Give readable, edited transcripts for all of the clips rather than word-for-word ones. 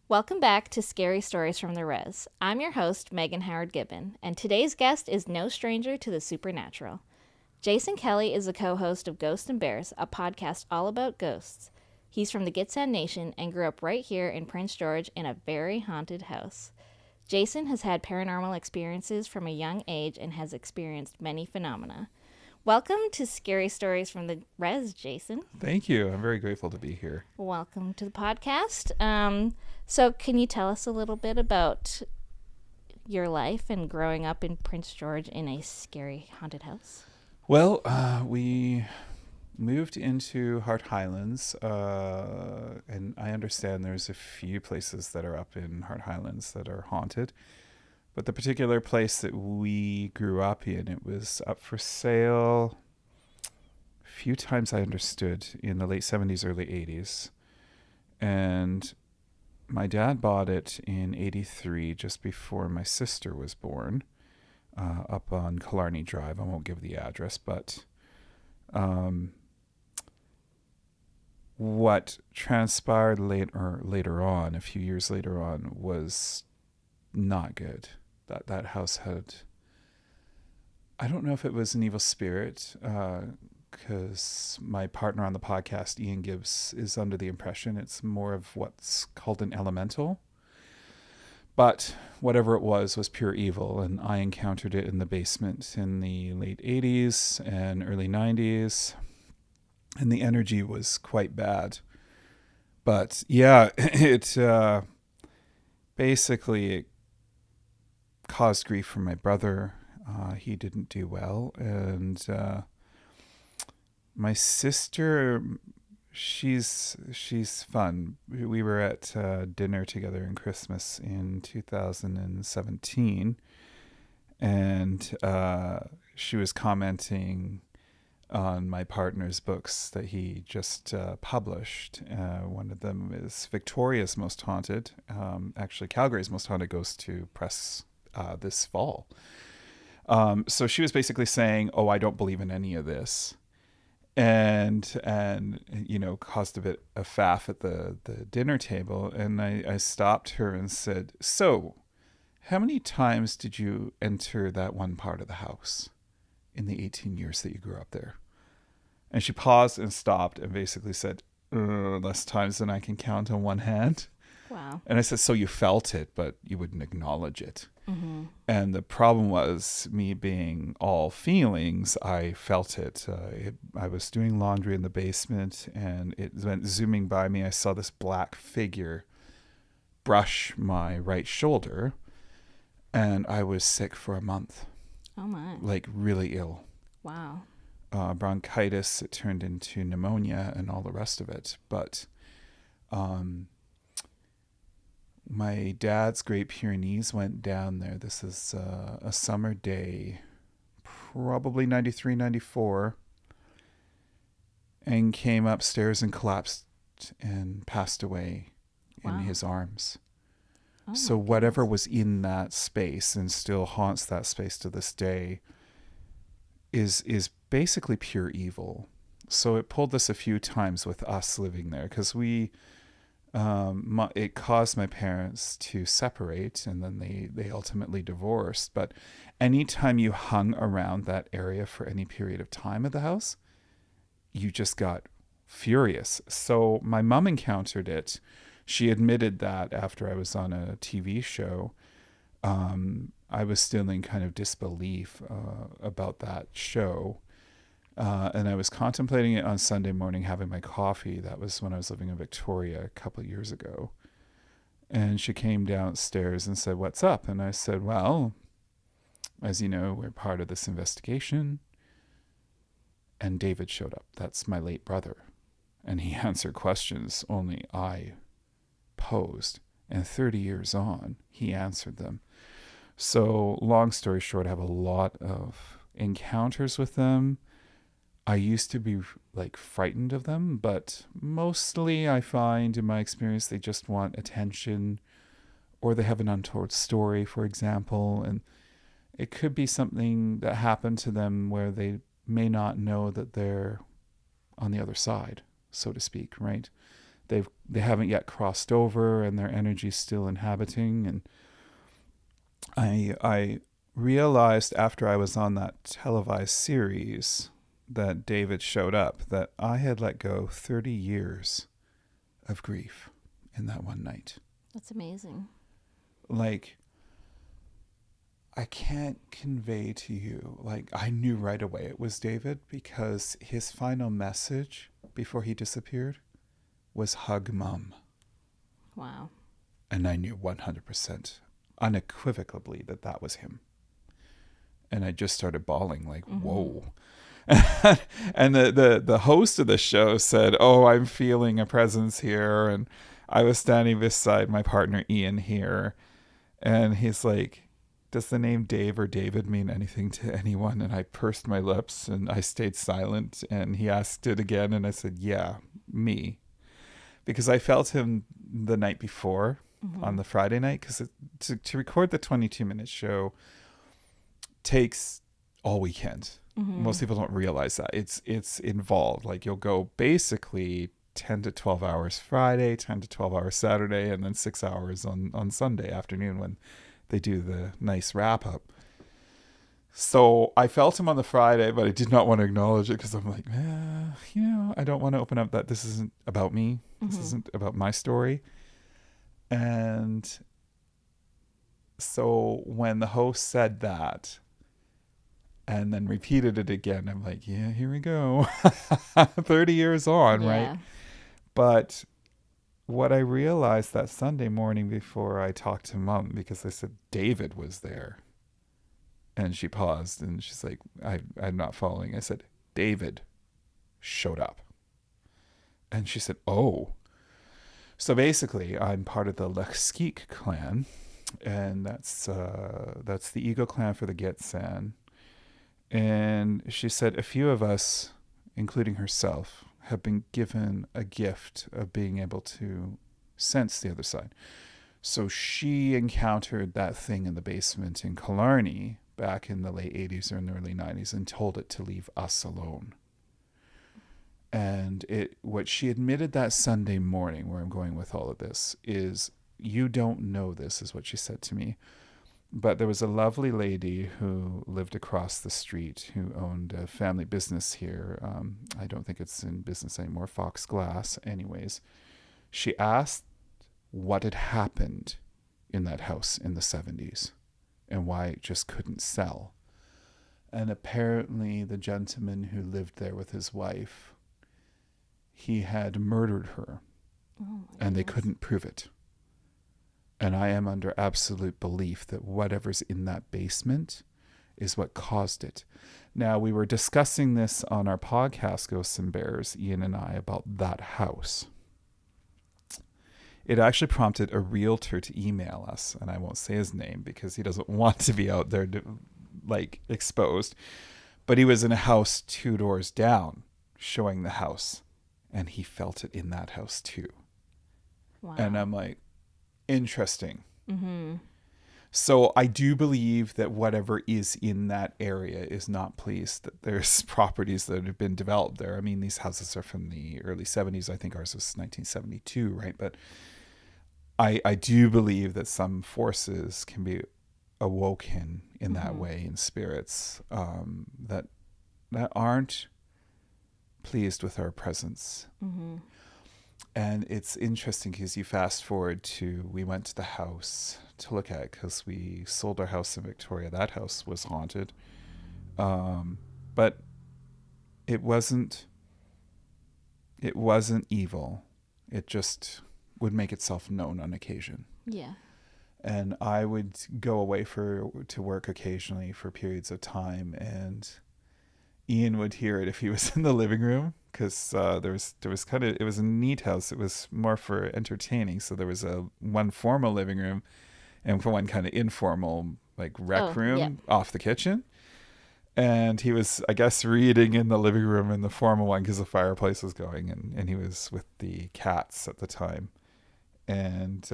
Welcome back to Scary Stories from the Rez. I'm your host, Meagan Howard-Gibbon, and today's guest is no stranger to the supernatural. Jason Kelly is the co-host of Ghosts and Bears, a podcast all about ghosts. He's from the Gitxsan Nation and grew up right here in Prince George in a very haunted house. Jason has had paranormal experiences from a young age and has experienced many phenomena. Welcome to Scary Stories from the Rez, Jason. Thank you. I'm very grateful to be here. Welcome to the podcast. So can you tell us a little bit about your life and growing up in Prince George in a scary haunted house? Well, we moved into Hart Highlands, and I understand there's a few places that are up in Hart Highlands that are haunted. But the particular place that we grew up in, it was up for sale a few times, I understood, in the late 70s, early 80s. And my dad bought it in 83, just before my sister was born, up on Killarney Drive. I won't give the address, but what transpired later on, a few years later on, was not good. That house had, I don't know if it was an evil spirit, because my partner on the podcast, Ian Gibbs, is under the impression it's more of what's called an elemental. But whatever it was pure evil, and I encountered it in the basement in the late 80s and early 90s, and the energy was quite bad. But yeah, it basically caused grief for my brother. He didn't do well, and my sister, she's fun. We were at dinner together in Christmas in 2017, and she was commenting on my partner's books that he just published. One of them is Victoria's Most Haunted. Actually, Calgary's Most Haunted goes to press this fall. So she was basically saying, "Oh, I don't believe in any of this," and you know, caused a bit of faff at the dinner table. And I stopped her and said, "So, how many times did you enter that one part of the house in the 18 years that you grew up there?" And she paused and stopped and basically said, "Less times than I can count on one hand." Wow. And I said, "So you felt it, but you wouldn't acknowledge it." Mm-hmm. And the problem was, me being all feelings, I felt it. I was doing laundry in the basement, and it went zooming by me. I saw this black figure brush my right shoulder, and I was sick for a month. Oh my. Like really ill. Wow. Bronchitis, it turned into pneumonia and all the rest of it. But my dad's Great Pyrenees went down there. This is a summer day, probably 93, 94, and came upstairs and collapsed and passed away in his arms. Oh, so whatever was in that space and still haunts that space to this day is basically pure evil. So it pulled this a few times with us living there, because it caused my parents to separate, and then they ultimately divorced. But anytime you hung around that area for any period of time at the house, you just got furious. So my mom encountered it. She admitted that after I was on a TV show. I was still in kind of disbelief about that show. And I was contemplating it on Sunday morning, having my coffee. That was when I was living in Victoria a couple of years ago. And she came downstairs and said, "What's up?" And I said, "Well, as you know, we're part of this investigation." And David showed up. That's my late brother. And he answered questions only I posed. And 30 years on, he answered them. So long story short, I have a lot of encounters with them. I used to be like frightened of them, but mostly I find in my experience they just want attention, or they have an untold story, for example, and it could be something that happened to them where they may not know that they're on the other side, so to speak, right? They haven't yet crossed over, and their energy's still inhabiting. And I realized after I was on that televised series that David showed up that I had let go 30 years of grief in that one night. That's amazing. Like, I can't convey to you, like, I knew right away it was David, because his final message before he disappeared was hug mom. Wow. And I knew 100% unequivocally that was him. And I just started bawling, like, whoa. And the host of the show said, "Oh, I'm feeling a presence here." And I was standing beside my partner Ian here. And he's like, "Does the name Dave or David mean anything to anyone?" And I pursed my lips and I stayed silent. And he asked it again. And I said, "Yeah, me." Because I felt him the night before on the Friday night. Because to record the 22-minute show takes all weekend. Most people don't realize that. It's involved. Like, you'll go basically 10 to 12 hours Friday, 10 to 12 hours Saturday, and then 6 hours on Sunday afternoon when they do the nice wrap up. So I felt him on the Friday, but I did not want to acknowledge it because I'm like, I don't want to open up that this isn't about me. This isn't about my story. And so when the host said that and then repeated it again, I'm like, yeah, here we go. 30 years on, right? But what I realized that Sunday morning before I talked to Mom, because I said David was there. And she paused and she's like, I'm not following. I said, David showed up. And she said, oh. So basically, I'm part of the Lexkeek clan. And that's the Eagle clan for the Getsan. And she said a few of us, including herself, have been given a gift of being able to sense the other side. So she encountered that thing in the basement in Killarney back in the late 80s or in the early 90s and told it to leave us alone. And what she admitted that Sunday morning, where I'm going with all of this, is, you don't know this, is what she said to me. But there was a lovely lady who lived across the street who owned a family business here. I don't think it's in business anymore, Fox Glass. Anyways, she asked what had happened in that house in the 70s and why it just couldn't sell. And apparently the gentleman who lived there with his wife, he had murdered her, and they couldn't prove it. And I am under absolute belief that whatever's in that basement is what caused it. Now, we were discussing this on our podcast, Ghosts and Bears, Ian and I, about that house. It actually prompted a realtor to email us, and I won't say his name because he doesn't want to be out there exposed. But he was in a house 2 doors down showing the house, and he felt it in that house too. Wow. And I'm like, interesting. So I do believe that whatever is in that area is not pleased that there's properties that have been developed there. I mean, these houses are from the early 70s. I think ours was 1972, right? But I do believe that some forces can be awoken in that way, in spirits that aren't pleased with our presence. And it's interesting because you fast forward to, we went to the house to look at it because we sold our house in Victoria. That house was haunted. But it wasn't evil. It just would make itself known on occasion. Yeah. And I would go away to work occasionally for periods of time, and Ian would hear it if he was in the living room, because there was it was a neat house. It was more for entertaining. So there was one formal living room and for one kind of informal, like, rec room off the kitchen. And he was, I guess, reading in the living room in the formal one because the fireplace was going, and he was with the cats at the time. And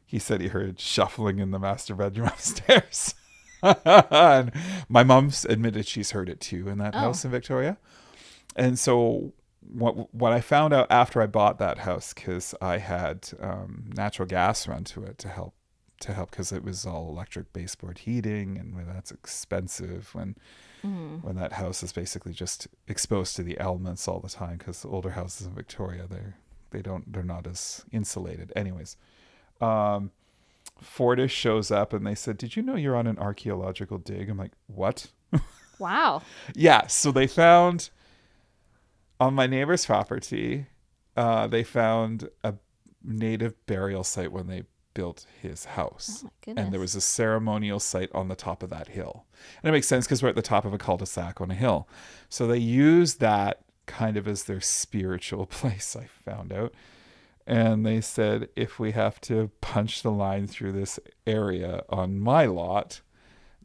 he said he heard shuffling in the master bedroom upstairs. And my mom's admitted she's heard it too in that Oh. house in Victoria. And so what I found out after I bought that house, because I had natural gas run to it to help because it was all electric baseboard heating, and that's expensive when that house is basically just exposed to the elements all the time, because the older houses in Victoria, they're not as insulated. Anyways, Fortis shows up and they said, "Did you know you're on an archaeological dig?" I'm like, "What?" Wow. Yeah, so they found on my neighbor's property, they found a native burial site when they built his house. Oh my goodness. And there was a ceremonial site on the top of that hill. And it makes sense because we're at the top of a cul-de-sac on a hill. So they used that kind of as their spiritual place, I found out. And they said, if we have to punch the line through this area on my lot,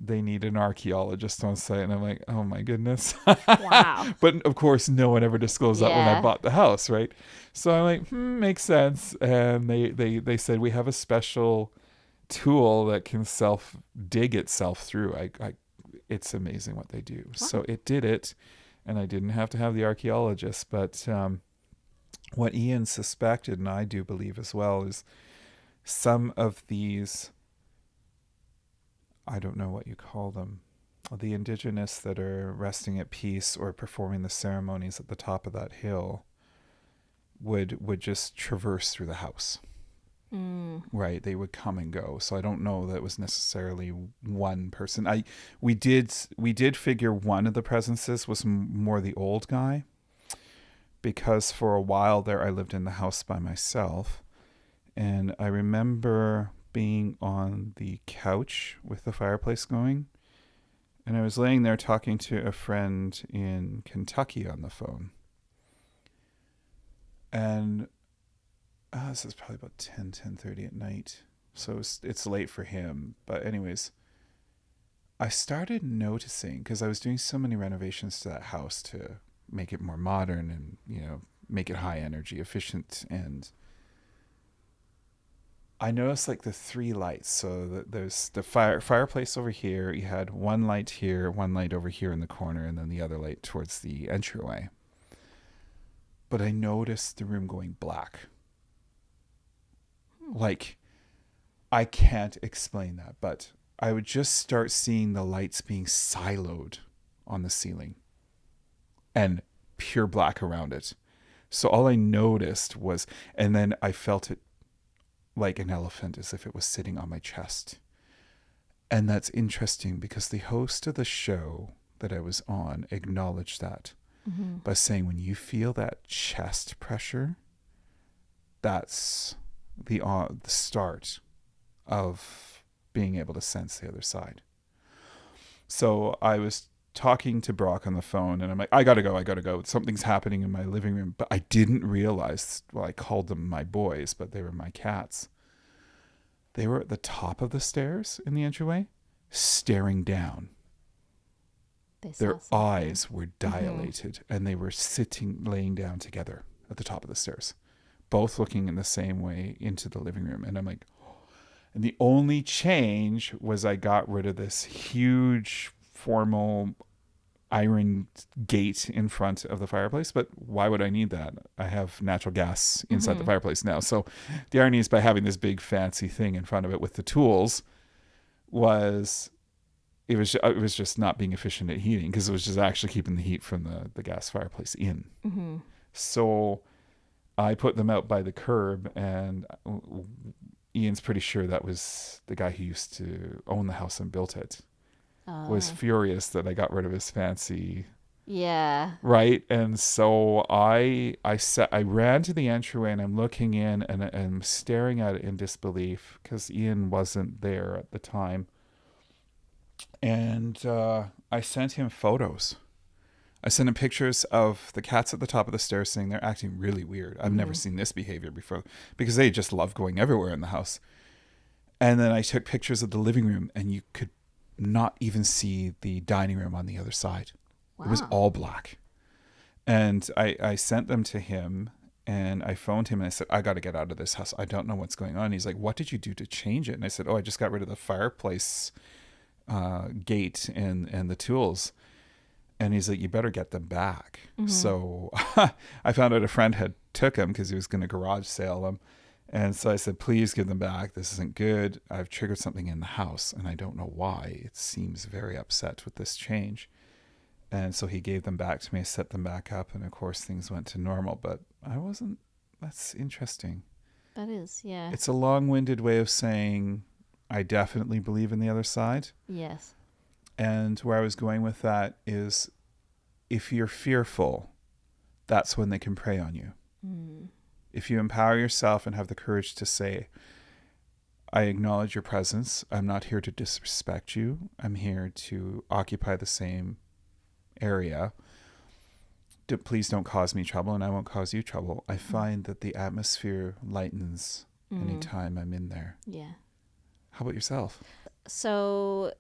they need an archaeologist on site. And I'm like, oh my goodness. Wow. But of course, no one ever disclosed that when I Yeah. bought the house, right? So I'm like, makes sense. And they said, we have a special tool that can self dig itself through. It's amazing what they do. Wow. So it did it. And I didn't have to have the archaeologist. But what Ian suspected, and I do believe as well, is some of these, I don't know what you call them, the indigenous that are resting at peace or performing the ceremonies at the top of that hill would just traverse through the house. Right, they would come and go. So I don't know that it was necessarily one person. We did figure one of the presences was more the old guy, because for a while there I lived in the house by myself, and I remember being on the couch with the fireplace going, and I was laying there talking to a friend in Kentucky on the phone. And this is probably about 10:30 at night, so it's late for him. But anyways, I started noticing, because I was doing so many renovations to that house to make it more modern and make it high energy efficient, and I noticed like the three lights. So there's the fireplace over here. You had one light here, one light over here in the corner, and then the other light towards the entryway. But I noticed the room going black. Like, I can't explain that, but I would just start seeing the lights being siloed on the ceiling and pure black around it. So all I noticed was, and then I felt it like an elephant, as if it was sitting on my chest. And that's interesting, because the host of the show that I was on acknowledged that by saying, when you feel that chest pressure, that's the start of being able to sense the other side. So I was talking to Brock on the phone, and I'm like, I gotta go. Something's happening in my living room. But I didn't realize, well, I called them my boys, but they were my cats. They were at the top of the stairs in the entryway, staring down. Their eyes were dilated, and they were laying down together at the top of the stairs, both looking in the same way into the living room. And I'm like, oh. And the only change was I got rid of this huge formal iron gate in front of the fireplace. But why would I need that? I have natural gas inside the fireplace now. So the irony is, by having this big fancy thing in front of it with the tools, it was just not being efficient at heating, because it was just actually keeping the heat from the gas fireplace in. So I put them out by the curb, and Ian's pretty sure that was the guy who used to own the house and built it. Was furious that I got rid of his fancy. Yeah. Right. And so I ran to the entryway, and I'm looking in, and I'm staring at it in disbelief, because Ian wasn't there at the time. And I sent him photos. I sent him pictures of the cats at the top of the stairs saying they're acting really weird. I've never seen this behavior before, because they just love going everywhere in the house. And then I took pictures of the living room, and you could not even see the dining room on the other side. Wow. It was all black. And I sent them to him, and I phoned him, and I said, I got to get out of this house. I don't know what's going on. He's like, what did you do to change it? And I said, I just got rid of the fireplace gate and the tools. And he's like, you better get them back. Mm-hmm. So I found out a friend had took them because he was going to garage sale them. And so I said, please give them back. This isn't good. I've triggered something in the house and I don't know why. It seems very upset with this change. And so he gave them back to me. I set them back up. And of course, things went to normal. But I wasn't. That's interesting. That is, yeah. It's a long-winded way of saying I definitely believe in the other side. Yes. And where I was going with that is if you're fearful, that's when they can prey on you. Mm. If you empower yourself and have the courage to say, I acknowledge your presence. I'm not here to disrespect you. I'm here to occupy the same area. Please don't cause me trouble and I won't cause you trouble. I find that the atmosphere lightens anytime I'm in there. Yeah. How about yourself? So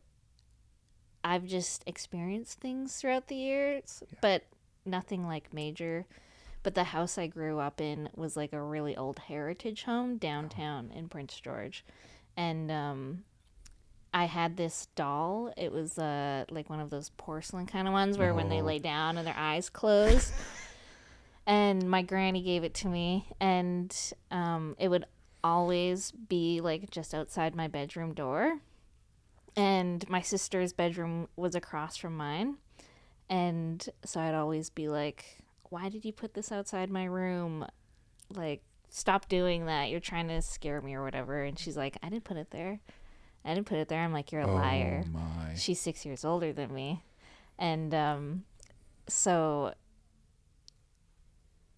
I've just experienced things throughout the years, but nothing like major. But the house I grew up in was like a really old heritage home downtown in Prince George. And I had this doll. It was like one of those porcelain kind of ones where when they lay down and their eyes close. And my granny gave it to me. And it would always be like just outside my bedroom door. And my sister's bedroom was across from mine. And so I'd always be like, why did you put this outside my room? Like, stop doing that. You're trying to scare me or whatever. And she's like, I didn't put it there. I didn't put it there. I'm like, you're a liar. My. She's 6 years older than me. And so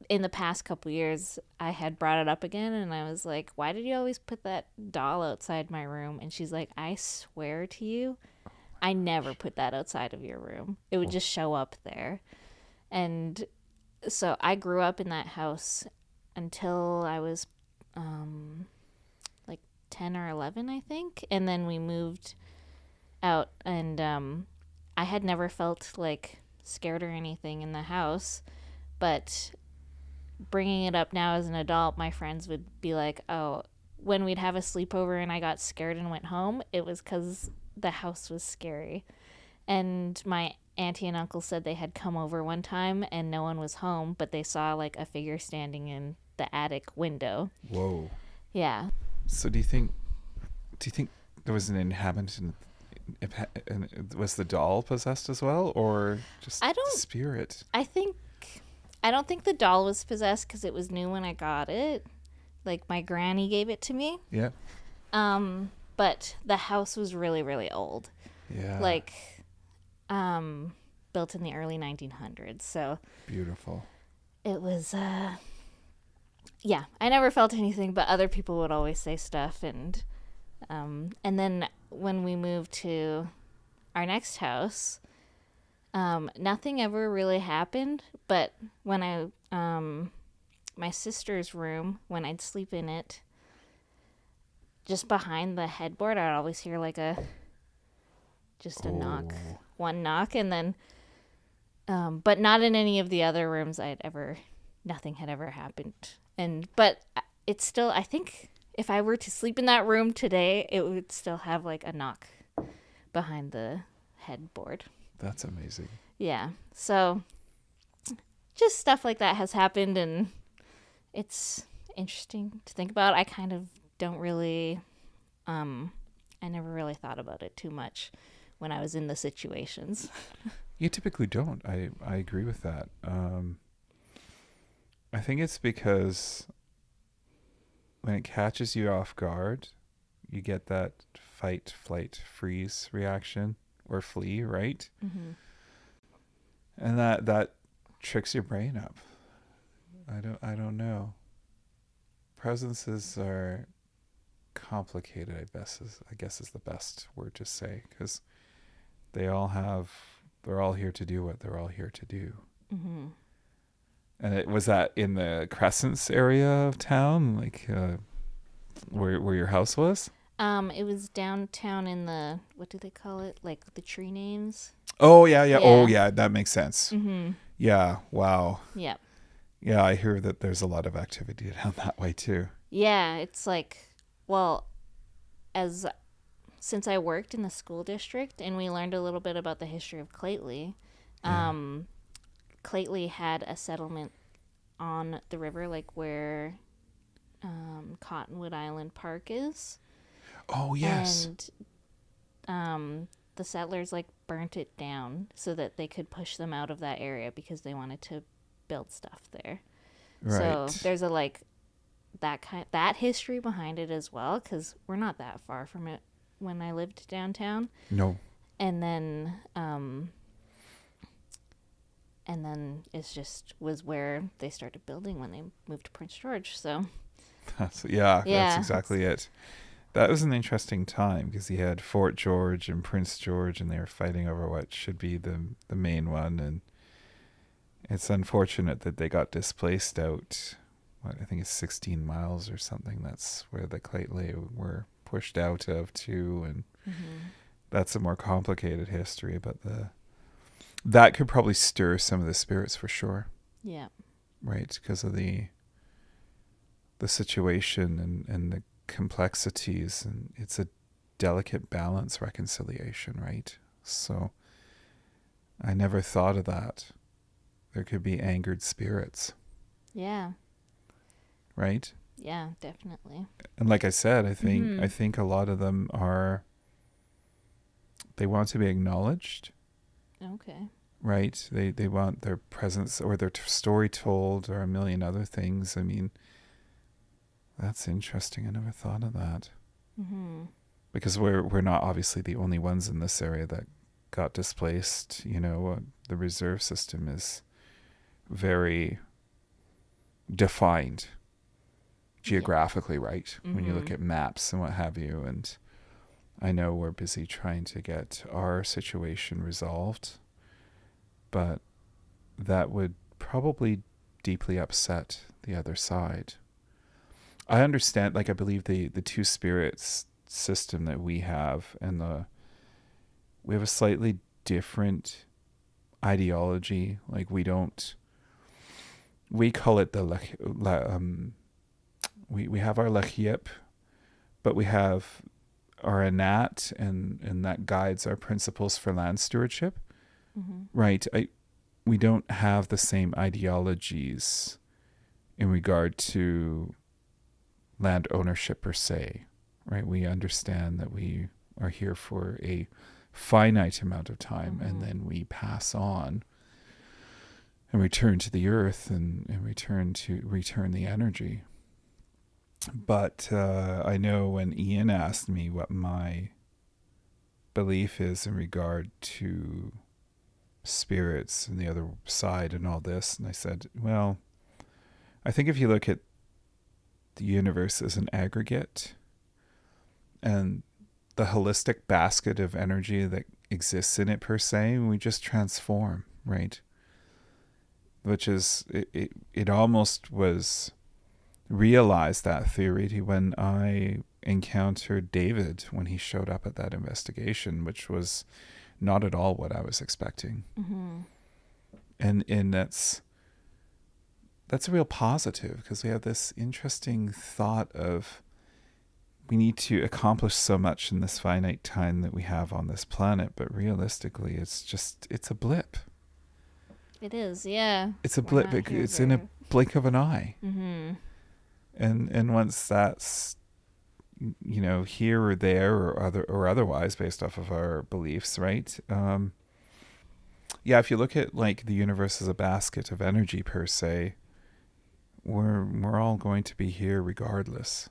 in the past couple years, I had brought it up again. And I was like, why did you always put that doll outside my room? And she's like, I swear to you, I never put that outside of your room. It would just show up there. And so I grew up in that house until I was like 10 or 11, I think. And then we moved out, and I had never felt like scared or anything in the house. But bringing it up now as an adult, my friends would be like, oh, when we'd have a sleepover and I got scared and went home, it was because the house was scary. And my auntie and uncle said they had come over one time and no one was home, but they saw like a figure standing in the attic window. Whoa. Yeah. So do you think there was an inhabitant and was the doll possessed as well, or just spirit? I don't think the doll was possessed because it was new when I got it. Like my granny gave it to me. Yeah. But the house was really, really old. Yeah. Like built in the early 1900s. So beautiful. It was yeah, I never felt anything, but other people would always say stuff. And then when we moved to our next house, nothing ever really happened. But when my sister's room, when I'd sleep in it, just behind the headboard, I'd always hear like a knock, one knock, and then, but not in any of the other rooms nothing had ever happened. But it's still, I think if I were to sleep in that room today, it would still have like a knock behind the headboard. That's amazing. Yeah. So just stuff like that has happened, and it's interesting to think about. I kind of don't really, I never really thought about it too much when I was in the situations. You typically don't. I agree with that. I think it's because when it catches you off guard, you get that fight, flight, freeze reaction or flee, right? Mm-hmm. And that tricks your brain up. I don't know. Presences are complicated, I guess is the best word to say, because they're all here to do what they're all here to do. Mm-hmm. And was that in the Crescents area of town, like where your house was? It was downtown in the, what do they call it? Like the tree names? Oh, yeah. Oh, yeah. That makes sense. Mm-hmm. Yeah. Wow. Yep. Yeah, I hear that there's a lot of activity down that way too. Yeah, it's like, well, since I worked in the school district and we learned a little bit about the history of Clately, Yeah. Clately had a settlement on the river, like where Cottonwood Island Park is. Oh, yes. And the settlers like burnt it down so that they could push them out of that area because they wanted to build stuff there. Right. So there's a like that history behind it as well, because we're not that far from it when I lived downtown. No. And then it's just was where they started building when they moved to Prince George. So That's Yeah. exactly it. That was an interesting time because you had Fort George and Prince George, and they were fighting over what should be the main one. And it's unfortunate that they got displaced out. What, I think it's 16 miles or something. That's where the Claytley were pushed out of too, and that's a more complicated history. But that could probably stir some of the spirits for sure. Yeah. Right, because of the situation and the complexities, and it's a delicate balance reconciliation, right? So I never thought of that. There could be angered spirits, Yeah. right? Yeah, definitely. And like I said, I think a lot of them they want to be acknowledged, Okay. right? They want their presence or their story told, or a million other things. I mean, that's interesting. I never thought of that. Because we're not obviously the only ones in this area that got displaced. The reserve system is very defined geographically, right? When you look at maps and what have you. And I know we're busy trying to get our situation resolved, but that would probably deeply upset the other side. I understand, like, I believe the two spirits system that we have, and we have a slightly different ideology. Like, we call it we have our Lechiyip, but we have our Anat, and that guides our principles for land stewardship. Right. We don't have the same ideologies in regard to land ownership per se, right? We understand that we are here for a finite amount of time, and then we pass on and return to the earth and return the energy. But I know when Ian asked me what my belief is in regard to spirits and the other side and all this, and I said, well, I think if you look at the universe as an aggregate and the holistic basket of energy that exists in it per se, we just transform, right? Which is, it almost was realized, that theory, when I encountered David when he showed up at that investigation, which was not at all what I was expecting. And that's a real positive, because we have this interesting thought of we need to accomplish so much in this finite time that we have on this planet, but realistically it's a blip. It is, yeah. It's a blip. It's in a blink of an eye. And once that's here or there or otherwise based off of our beliefs, right? If you look at like the universe as a basket of energy per se, we're all going to be here regardless,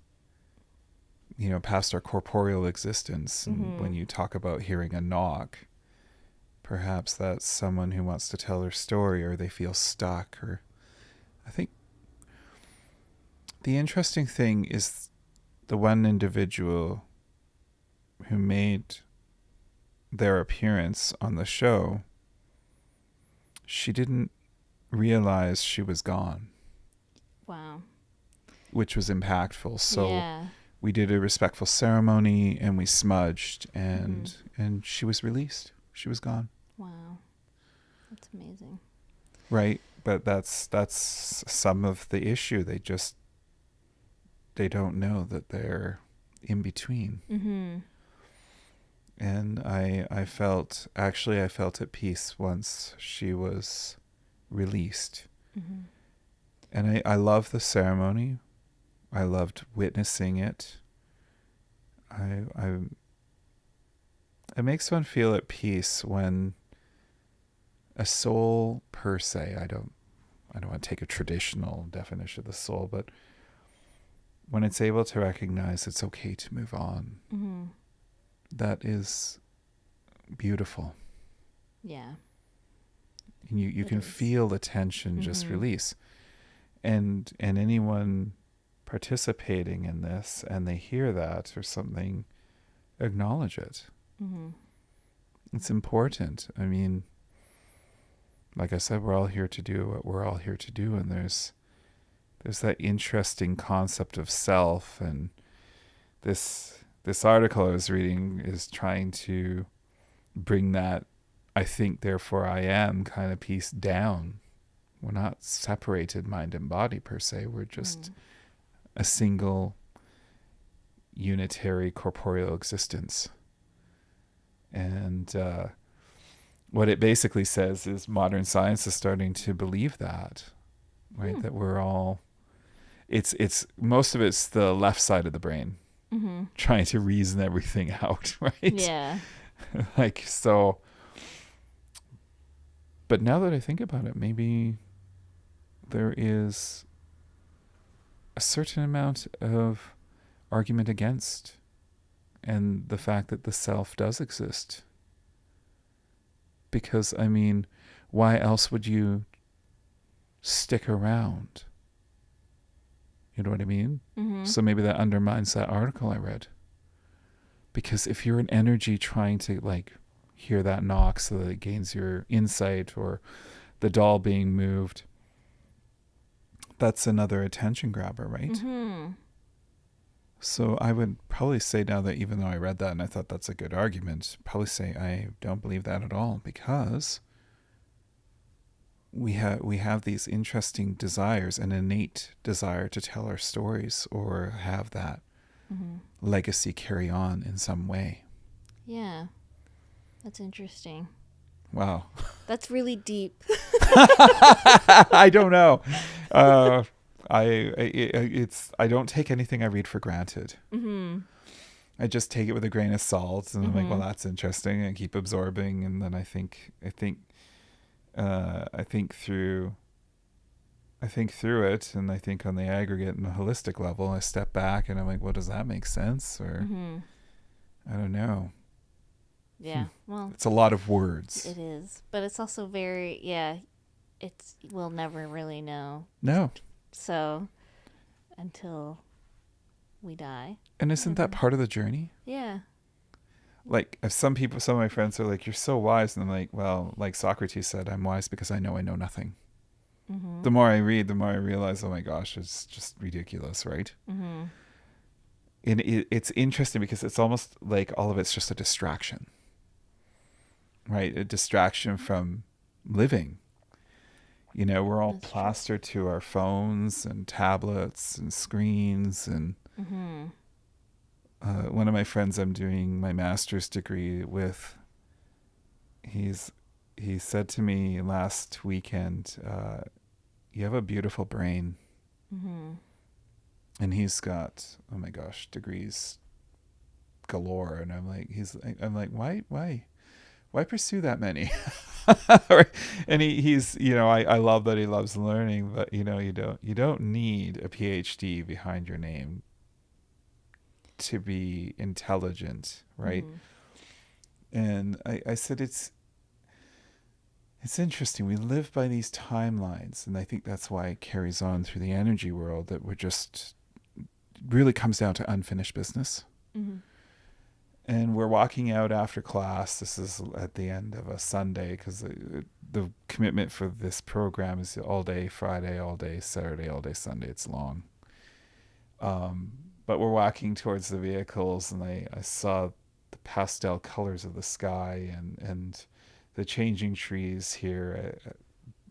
past our corporeal existence. And when you talk about hearing a knock, perhaps that's someone who wants to tell their story, or they feel stuck. Or I think the interesting thing is the one individual who made their appearance on the show, she didn't realize she was gone. Wow. Which was impactful. So we did a respectful ceremony, and we smudged, and she was released. She was gone. Wow. That's amazing. Right. But that's some of the issue. They don't know that they're in between. And I felt at peace once she was released. Mm-hmm. And I love the ceremony. I loved witnessing it. It makes one feel at peace when a soul per se, I don't want to take a traditional definition of the soul, but when it's able to recognize it's okay to move on, Mm-hmm. that is beautiful. Yeah. And you can feel the tension just Mm-hmm. release. And anyone participating in this and they hear that or something, acknowledge it. Mm-hmm. It's important. I mean, like I said, we're all here to do what we're all here to do, and there's that interesting concept of self, and this article I was reading is trying to bring that I think therefore I am kind of piece down. We're not separated mind and body per se. We're just a single unitary corporeal existence. And what it basically says is modern science is starting to believe that, right? That we're all, it's most of it's the left side of the brain trying to reason everything out, right? Yeah. Like, so, but now that I think about it, maybe there is a certain amount of argument against and the fact that the self does exist. Because, I mean, why else would you stick around? You know what I mean? Mm-hmm. So maybe that undermines that article I read. Because if you're an energy trying to, like, hear that knock so that it gains your insight, or the doll being moved, that's another attention grabber, right? Mm-hmm. So I would probably say now that even though I read that and I thought that's a good argument, probably say I don't believe that at all, because we have these interesting desires, an innate desire to tell our stories or have that legacy carry on in some way. Yeah. That's interesting. Wow. That's really deep. I don't know. I don't take anything I read for granted. Mm-hmm. I just take it with a grain of salt, and I'm like, well, that's interesting, and keep absorbing, and then I think through it, and I think on the aggregate and the holistic level, I step back and I'm like, well, does that make sense? Or I don't know. Yeah. Well, it's a lot of words. It is, but it's also very, we'll never really know. No. So until we die. And isn't that part of the journey? Yeah. Like, if some of my friends are like, you're so wise. And I'm like, well, like Socrates said, I'm wise because I know nothing. Mm-hmm. The more I read, the more I realize, oh my gosh, it's just ridiculous, right? Mm-hmm. And it's interesting because it's almost like all of it's just a distraction, right? A distraction from living. You know, we're all plastered to our phones and tablets and screens. And one of my friends I'm doing my master's degree with, he said to me last weekend, you have a beautiful brain. Mm-hmm. And he's got, oh my gosh, degrees galore. And I'm like, why pursue that many? And he's, you know, I love that he loves learning, but you know, you don't need a PhD behind your name to be intelligent, right? Mm-hmm. And I said, it's interesting. We live by these timelines, and I think that's why it carries on through the energy world, that we're just really comes down to unfinished business. Mm-hmm. And we're walking out after class. This is at the end of a Sunday, because the commitment for this program is all day Friday, all day Saturday, all day Sunday. It's long. But we're walking towards the vehicles, and I saw the pastel colors of the sky and the changing trees here.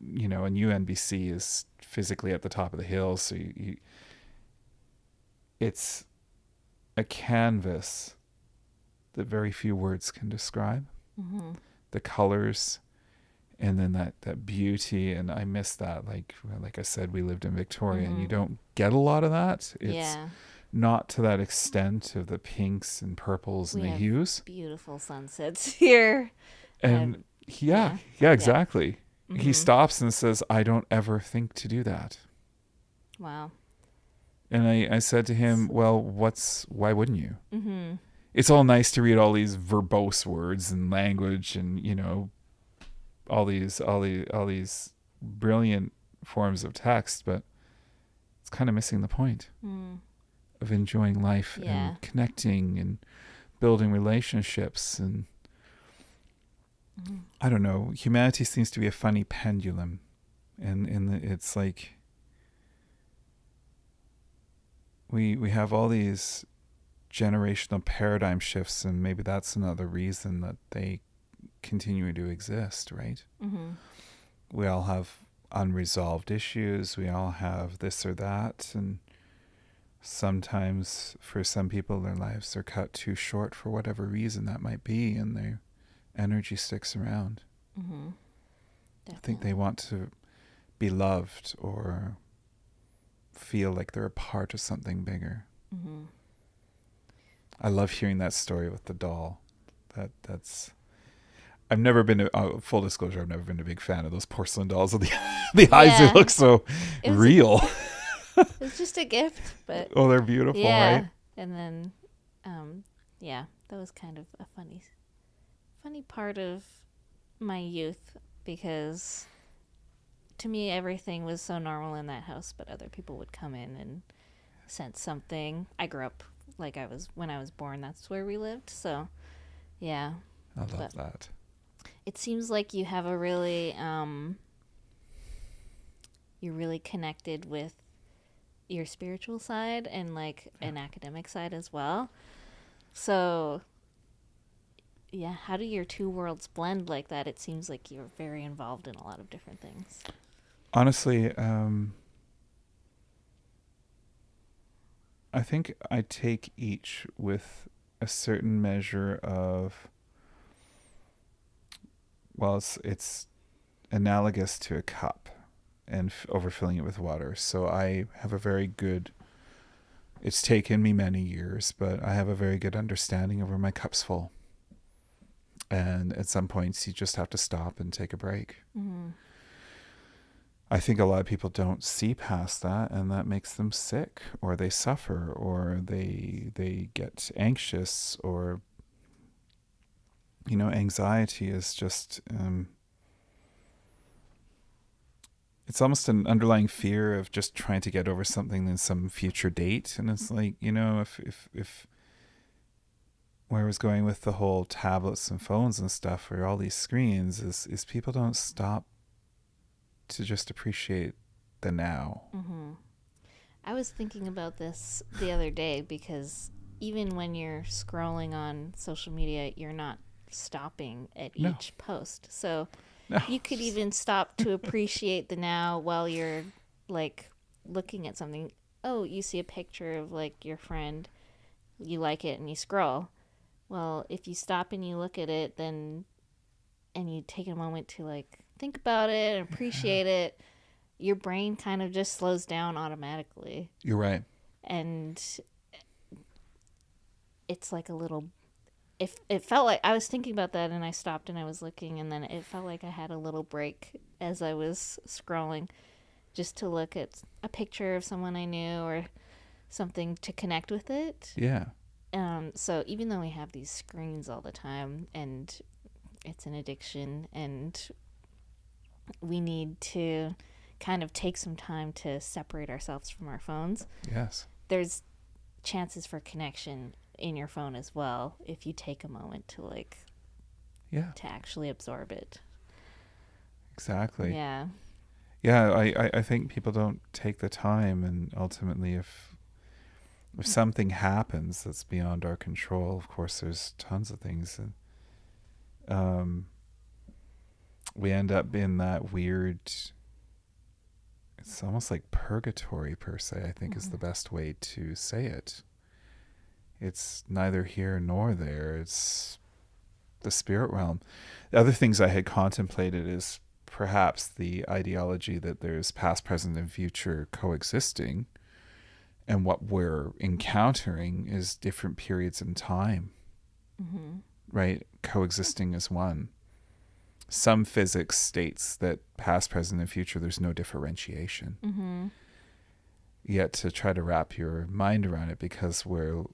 You know, and UNBC is physically at the top of the hill, so it's a canvas that very few words can describe. Mm-hmm. The colors, and then that beauty. And I miss that. Like I said, we lived in Victoria, and you don't get a lot of that. It's not to that extent of the pinks and purples and the hues. Beautiful sunsets here. And exactly. Mm-hmm. He stops and says, I don't ever think to do that. Wow. And I said to him, well, why wouldn't you? Mm-hmm. It's all nice to read all these verbose words and language and, all these brilliant forms of text, but it's kind of missing the point of enjoying life and connecting and building relationships. And I don't know, humanity seems to be a funny pendulum, and it's like we have all these generational paradigm shifts, and maybe that's another reason that they continue to exist, right? Mm-hmm. We all have unresolved issues. We all have this or that, and sometimes for some people their lives are cut too short for whatever reason that might be, and their energy sticks around. Mm-hmm. I think they want to be loved or feel like they're a part of something bigger. Mm-hmm. I love hearing that story with the doll. That's. I've never been full disclosure. I've never been a big fan of those porcelain dolls. The eyes, they look so real. It was just a gift, but they're beautiful, right? And then, that was kind of a funny part of my youth, because to me everything was so normal in that house, but other people would come in and sense something. I grew up when I was born, that's where we lived. So, yeah. I love that. It seems like you have a really, you're really connected with your spiritual side and an academic side as well. So, how do your two worlds blend like that? It seems like you're very involved in a lot of different things. Honestly, I think I take each with a certain measure of, it's analogous to a cup and overfilling it with water. So I have a very good, it's taken me many years, but I have a very good understanding of where my cup's full. And at some points you just have to stop and take a break. Mm-hmm. I think a lot of people don't see past that, and that makes them sick, or they suffer, or they get anxious, or anxiety is just it's almost an underlying fear of just trying to get over something in some future date. And it's like, if where I was going with the whole tablets and phones and stuff, or all these screens, is people don't stop to just appreciate the now. Mm-hmm. I was thinking about this the other day, because even when you're scrolling on social media, you're not stopping at each post. So you could even stop to appreciate the now while you're looking at something. Oh, you see a picture of your friend, you like it and you scroll. Well, if you stop and you look at it, then and you take a moment to think about it and appreciate it, your brain kind of just slows down automatically. You're right. And it's like a little, if it felt like, I was thinking about that and I stopped and I was looking, and then it felt like I had a little break as I was scrolling, just to look at a picture of someone I knew or something to connect with it. Yeah. So even though we have these screens all the time, and it's an addiction, and we need to kind of take some time to separate ourselves from our phones. Yes. There's chances for connection in your phone as well, if you take a moment to to actually absorb it. Exactly. Yeah. Yeah, I think people don't take the time, and ultimately if something happens that's beyond our control, of course there's tons of things, and we end up in that weird, it's almost like purgatory per se, I think is the best way to say it. it's neither here nor there. It's the spirit realm. The other things I had contemplated is perhaps the ideology that there's past, present, and future coexisting, and what we're encountering is different periods in time, right? Coexisting as one. Some physics states that past, present, and future, there's no differentiation. Yet to try to wrap your mind around it, because we're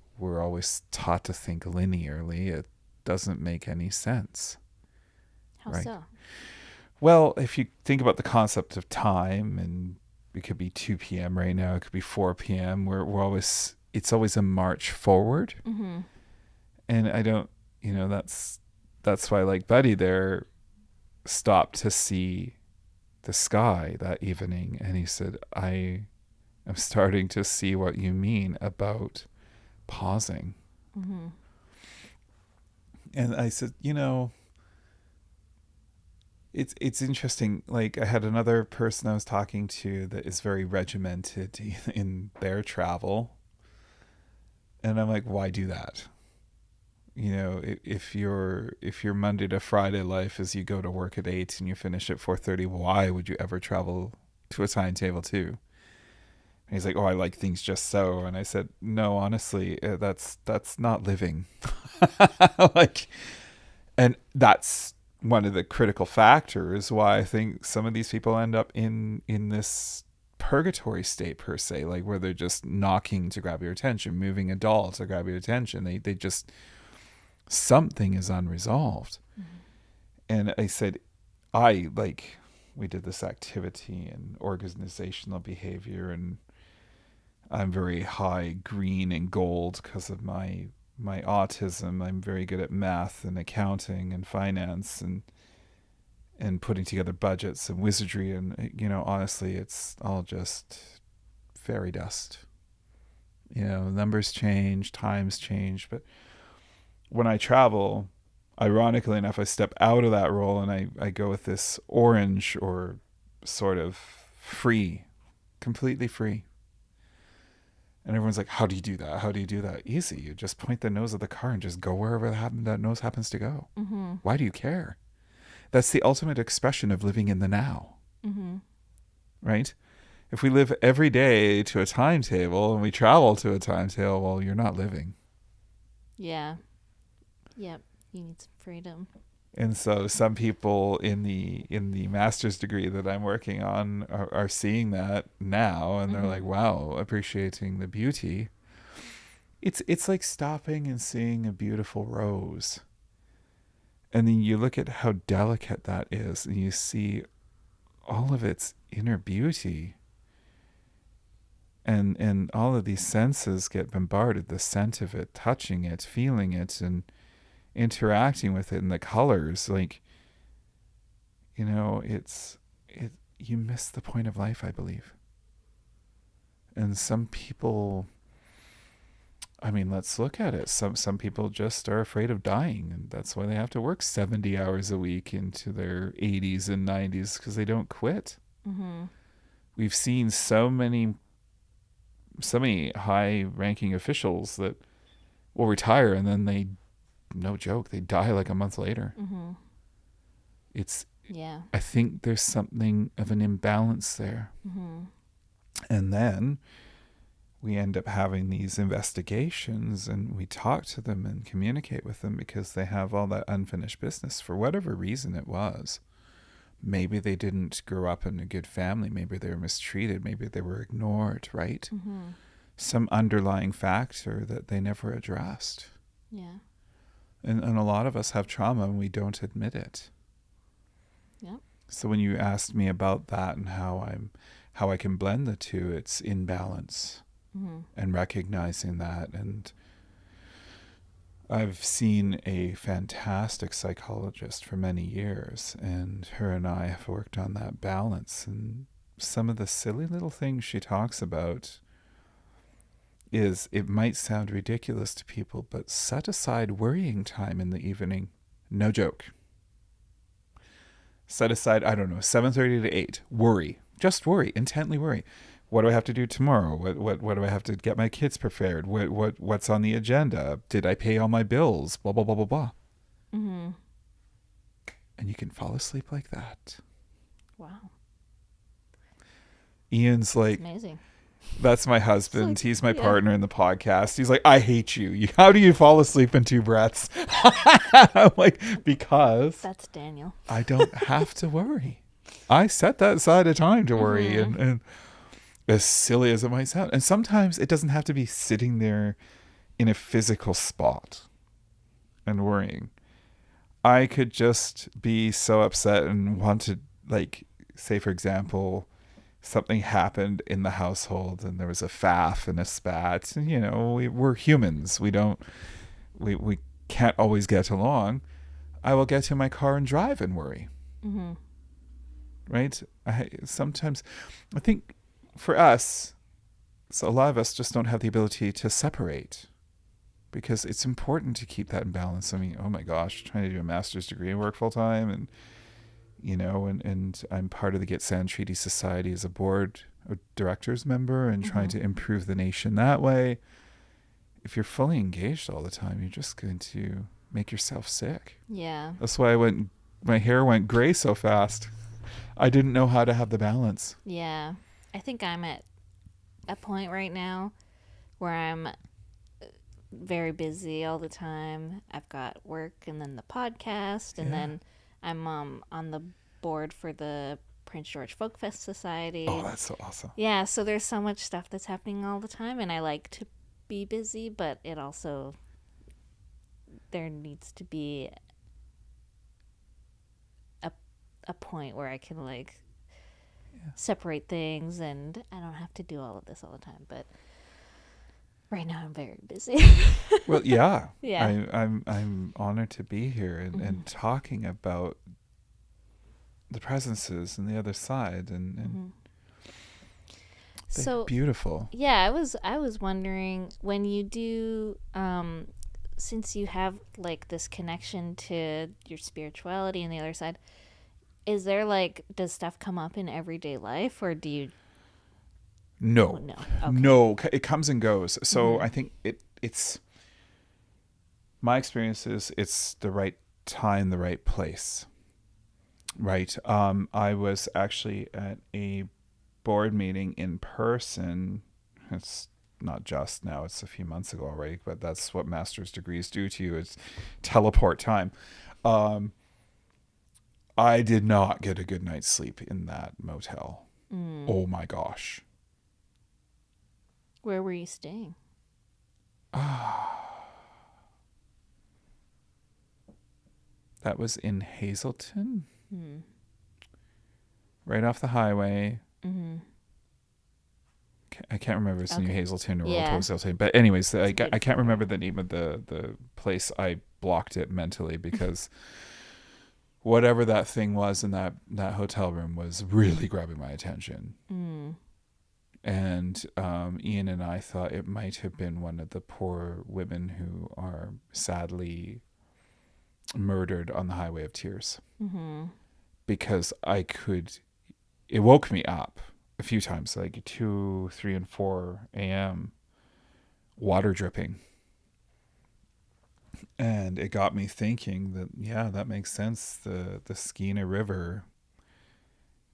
always taught to think linearly, it doesn't make any sense. How right? so? Well, if you think about the concept of time, and it could be 2 p.m. right now, it could be 4 p.m. It's always a march forward. And I don't, that's why, like Buddy there stopped to see the sky that evening, and he said, I am starting to see what you mean about pausing. And I said, it's interesting. Like, I had another person I was talking to that is very regimented in their travel. And I'm like, why do that? If your Monday to Friday life is you go to work at 8 and you finish at 4:30, why would you ever travel to a timetable too? And he's like, oh, I like things just so. And I said, no, honestly, that's not living. And that's one of the critical factors why I think some of these people end up in this purgatory state, per se, like where they're just knocking to grab your attention, moving a doll to grab your attention. They just, something is unresolved. And I said, we did this activity in organizational behavior, and I'm very high green and gold because of my autism. I'm very good at math and accounting and finance and putting together budgets and wizardry. And, honestly, it's all just fairy dust. Numbers change, times change. But when I travel, ironically enough, I step out of that role and I go with this orange, or sort of free, completely free. And everyone's like, how do you do that? How do you do that? Easy. You just point the nose of the car and just go wherever that nose happens to go. Why do you care? That's the ultimate expression of living in the now. Right? If we live every day to a timetable and we travel to a timetable, well, you're not living. Yeah. Yep. You need some freedom. And so some people in the master's degree that I'm working on are seeing that now, and they're like, wow, appreciating the beauty. It's like stopping and seeing a beautiful rose. And then you look at how delicate that is, and you see all of its inner beauty. And all of these senses get bombarded, the scent of it, touching it, feeling it, and interacting with it, and the colors, like, you miss the point of life, I believe. And some people, let's look at it. Some people just are afraid of dying, and that's why they have to work 70 hours a week into their 80s and 90s, because they don't quit. We've seen so many high-ranking officials that will retire, and then no joke, they die like a month later. I think there's something of an imbalance there. And then we end up having these investigations, and we talk to them and communicate with them because they have all that unfinished business for whatever reason it was. Maybe they didn't grow up in a good family. Maybe they were mistreated. Maybe they were ignored, right? Some underlying factor that they never addressed. Yeah. And a lot of us have trauma and we don't admit it. Yep. So when you asked me about that and how I can blend the two, it's in balance and recognizing that. And I've seen a fantastic psychologist for many years, and her and I have worked on that balance. And some of the silly little things she talks about it might sound ridiculous to people, but set aside worrying time in the evening. No joke. Set aside, 7:30 to 8. Worry. Just worry. Intently worry. What do I have to do tomorrow? What do I have to get my kids prepared? What's on the agenda? Did I pay all my bills? Blah blah blah blah blah. Mm-hmm. And you can fall asleep like that. Wow. Ian's like, amazing. That's my husband. Like, he's my partner in the podcast. He's like, I hate you. How do you fall asleep in 2 breaths? I'm like, because that's Daniel. I don't have to worry. I set that aside of time to worry. And as silly as it might sound. And sometimes it doesn't have to be sitting there in a physical spot and worrying. I could just be so upset and want to, like, say, for example, something happened in the household and there was a faff and a spat. And, you know, we're humans. We can't always get along. I will get in my car and drive and worry. Mm-hmm. Right? Sometimes, I think for us, so a lot of us just don't have the ability to separate, because it's important to keep that in balance. I mean, oh my gosh, trying to do a master's degree and work full time, and you know, and I'm part of the Get Sand Treaty Society as a board of directors member, and trying to improve the nation that way. If you're fully engaged all the time, you're just going to make yourself sick. Yeah. That's why my hair went gray so fast. I didn't know how to have the balance. Yeah. I think I'm at a point right now where I'm very busy all the time. I've got work and then the podcast, and then I'm on the board for the Prince George Folk Fest Society. Oh, that's so awesome. Yeah, so there's so much stuff that's happening all the time, and I like to be busy, but it also, there needs to be a point where I can, like, separate things, and I don't have to do all of this all the time, but right now I'm very busy. Well, yeah. Yeah. I'm honored to be here and talking about the presences and the other side, and so beautiful. Yeah, I was wondering, when you do, since you have, like, this connection to your spirituality and the other side, is there, like, does stuff come up in everyday life, or do you? No. Oh, no. Okay. No, it comes and goes. So I think it's my experience is it's the right time, the right place. Right. I was actually at a board meeting in person. It's not just now, it's a few months ago already, but that's what master's degrees do to you. It's teleport time. I did not get a good night's sleep in that motel. Oh my gosh. Where were you staying? That was in Hazelton. Right off the highway. I can't remember if it's New Hazelton or Old Hazelton. But anyways, I can't remember the name of the place. I blocked it mentally because whatever that thing was in that hotel room was really grabbing my attention. And Ian and I thought it might have been one of the poor women who are sadly murdered on the Highway of Tears. Because it woke me up a few times, like 2, 3, and 4 a.m. water dripping. And it got me thinking that, yeah, that makes sense. The Skeena River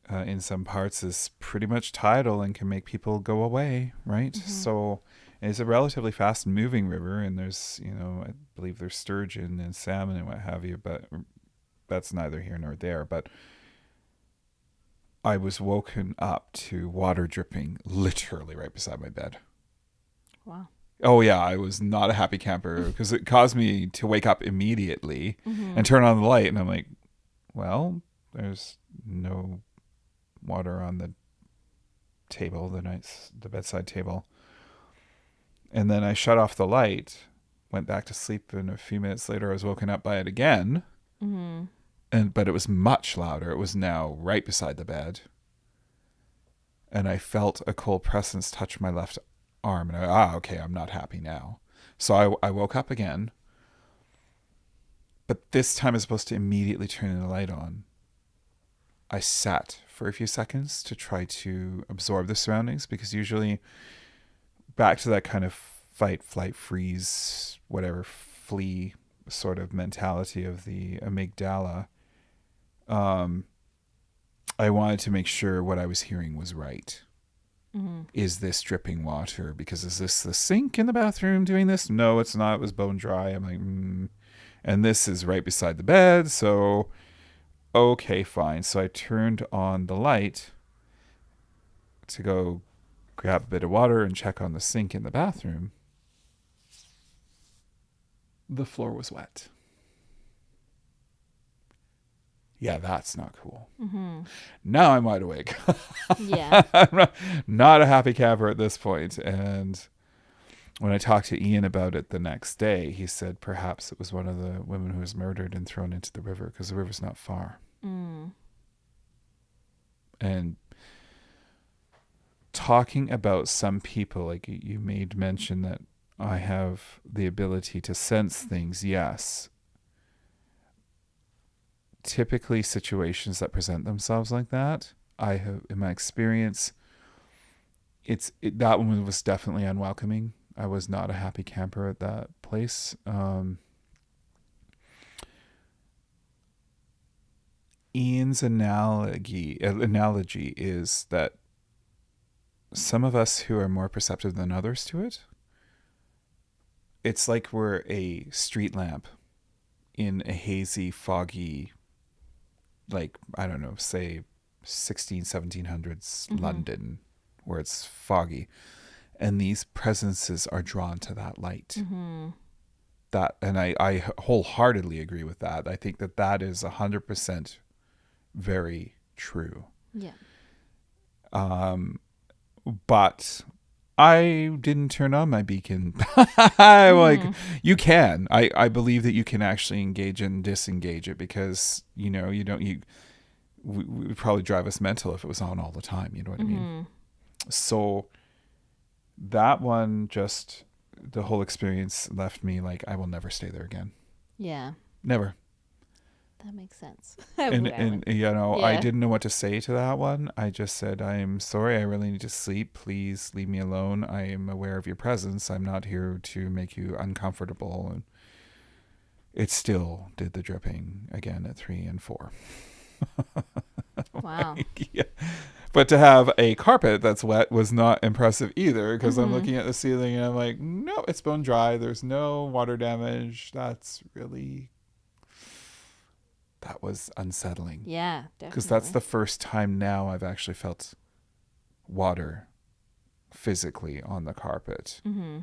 in some parts is pretty much tidal and can make people go away, right? So it's a relatively fast moving river, and there's, I believe there's sturgeon and salmon and what have you, but that's neither here nor there. But I was woken up to water dripping literally right beside my bed. Wow. Oh yeah, I was not a happy camper because it caused me to wake up immediately and turn on the light, and I'm like, well, there's no water on the table, the bedside table. And then I shut off the light, went back to sleep, and a few minutes later I was woken up by it again. But it was much louder. It was now right beside the bed. And I felt a cold presence touch my left arm. And okay, I'm not happy now. So I woke up again. But this time, as opposed to immediately turning the light on, I sat for a few seconds to try to absorb the surroundings, because usually back to that kind of fight, flight, freeze, whatever, flee sort of mentality of the amygdala. I wanted to make sure what I was hearing was right. Mm-hmm. Is this dripping water? Because is this the sink in the bathroom doing this? No, it's not. It was bone dry. I'm like, And this is right beside the bed. So, okay, fine. So I turned on the light to go grab a bit of water and check on the sink in the bathroom. The floor was wet. Yeah, that's not cool. Mm-hmm. Now I'm wide awake. Yeah. I'm not a happy camper at this point. And when I talked to Ian about it the next day, he said perhaps it was one of the women who was murdered and thrown into the river, because the river's not far. Mm. And talking about some people, like you made mention that I have the ability to sense things. Yes. Typically situations that present themselves like that, I have, in my experience, that one was definitely unwelcoming. I was not a happy camper at that place. Ian's analogy is that some of us who are more perceptive than others to it, it's like we're a street lamp in a hazy, foggy, like, I don't know, say 1700s London, where it's foggy. And these presences are drawn to that light. Mm-hmm. And I wholeheartedly agree with that. I think that is 100% very true. Yeah. But I didn't turn on my beacon. Like, you can. I believe that you can actually engage and disengage it, because, we would probably drive us mental if it was on all the time. You know what I mean? So that one, just the whole experience left me like, I will never stay there again. Yeah. Never. That makes sense. And I Yeah. didn't know what to say to that one. I just said, I'm sorry, I really need to sleep. Please leave me alone. I am aware of your presence. I'm not here to make you uncomfortable. And it still did the dripping again at 3 and 4. Wow. Yeah. But to have a carpet that's wet was not impressive either, because I'm looking at the ceiling and I'm like, no, it's bone dry. There's no water damage. That was unsettling. Yeah, definitely. Because that's the first time now I've actually felt water physically on the carpet. Mm-hmm.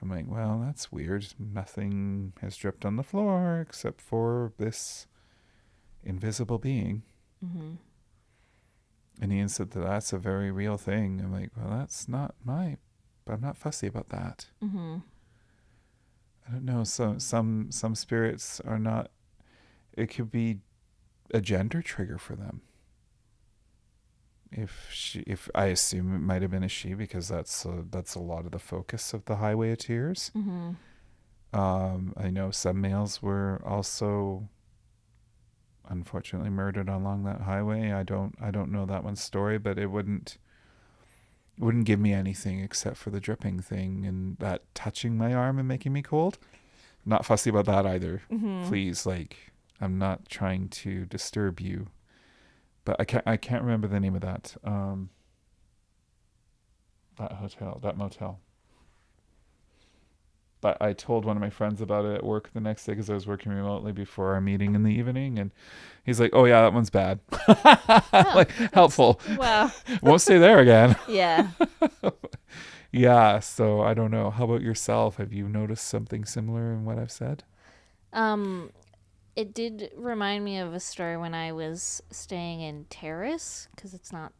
I'm like, well, that's weird. Nothing has dripped on the floor except for this invisible being. Mm-hmm. And Ian said that's a very real thing. I'm like, well, that's not but I'm not fussy about that. Mm-hmm. I don't know. So some spirits are not. It could be a gender trigger for them. If I assume it might have been a she, because that's a lot of the focus of the Highway of Tears. Mm-hmm. I know some males were also unfortunately murdered along that highway. I don't know that one's story, but it wouldn't give me anything except for the dripping thing and that touching my arm and making me cold. Not fussy about that either. Mm-hmm. Please, like, I'm not trying to disturb you, but I can't remember the name of that motel. But I told one of my friends about it at work the next day, because I was working remotely before our meeting in the evening, and he's like, "Oh yeah, that one's bad." Like, helpful. Wow. Won't stay there again. Yeah. Yeah. So I don't know. How about yourself? Have you noticed something similar in what I've said? It did remind me of a story when I was staying in Terrace, because it's not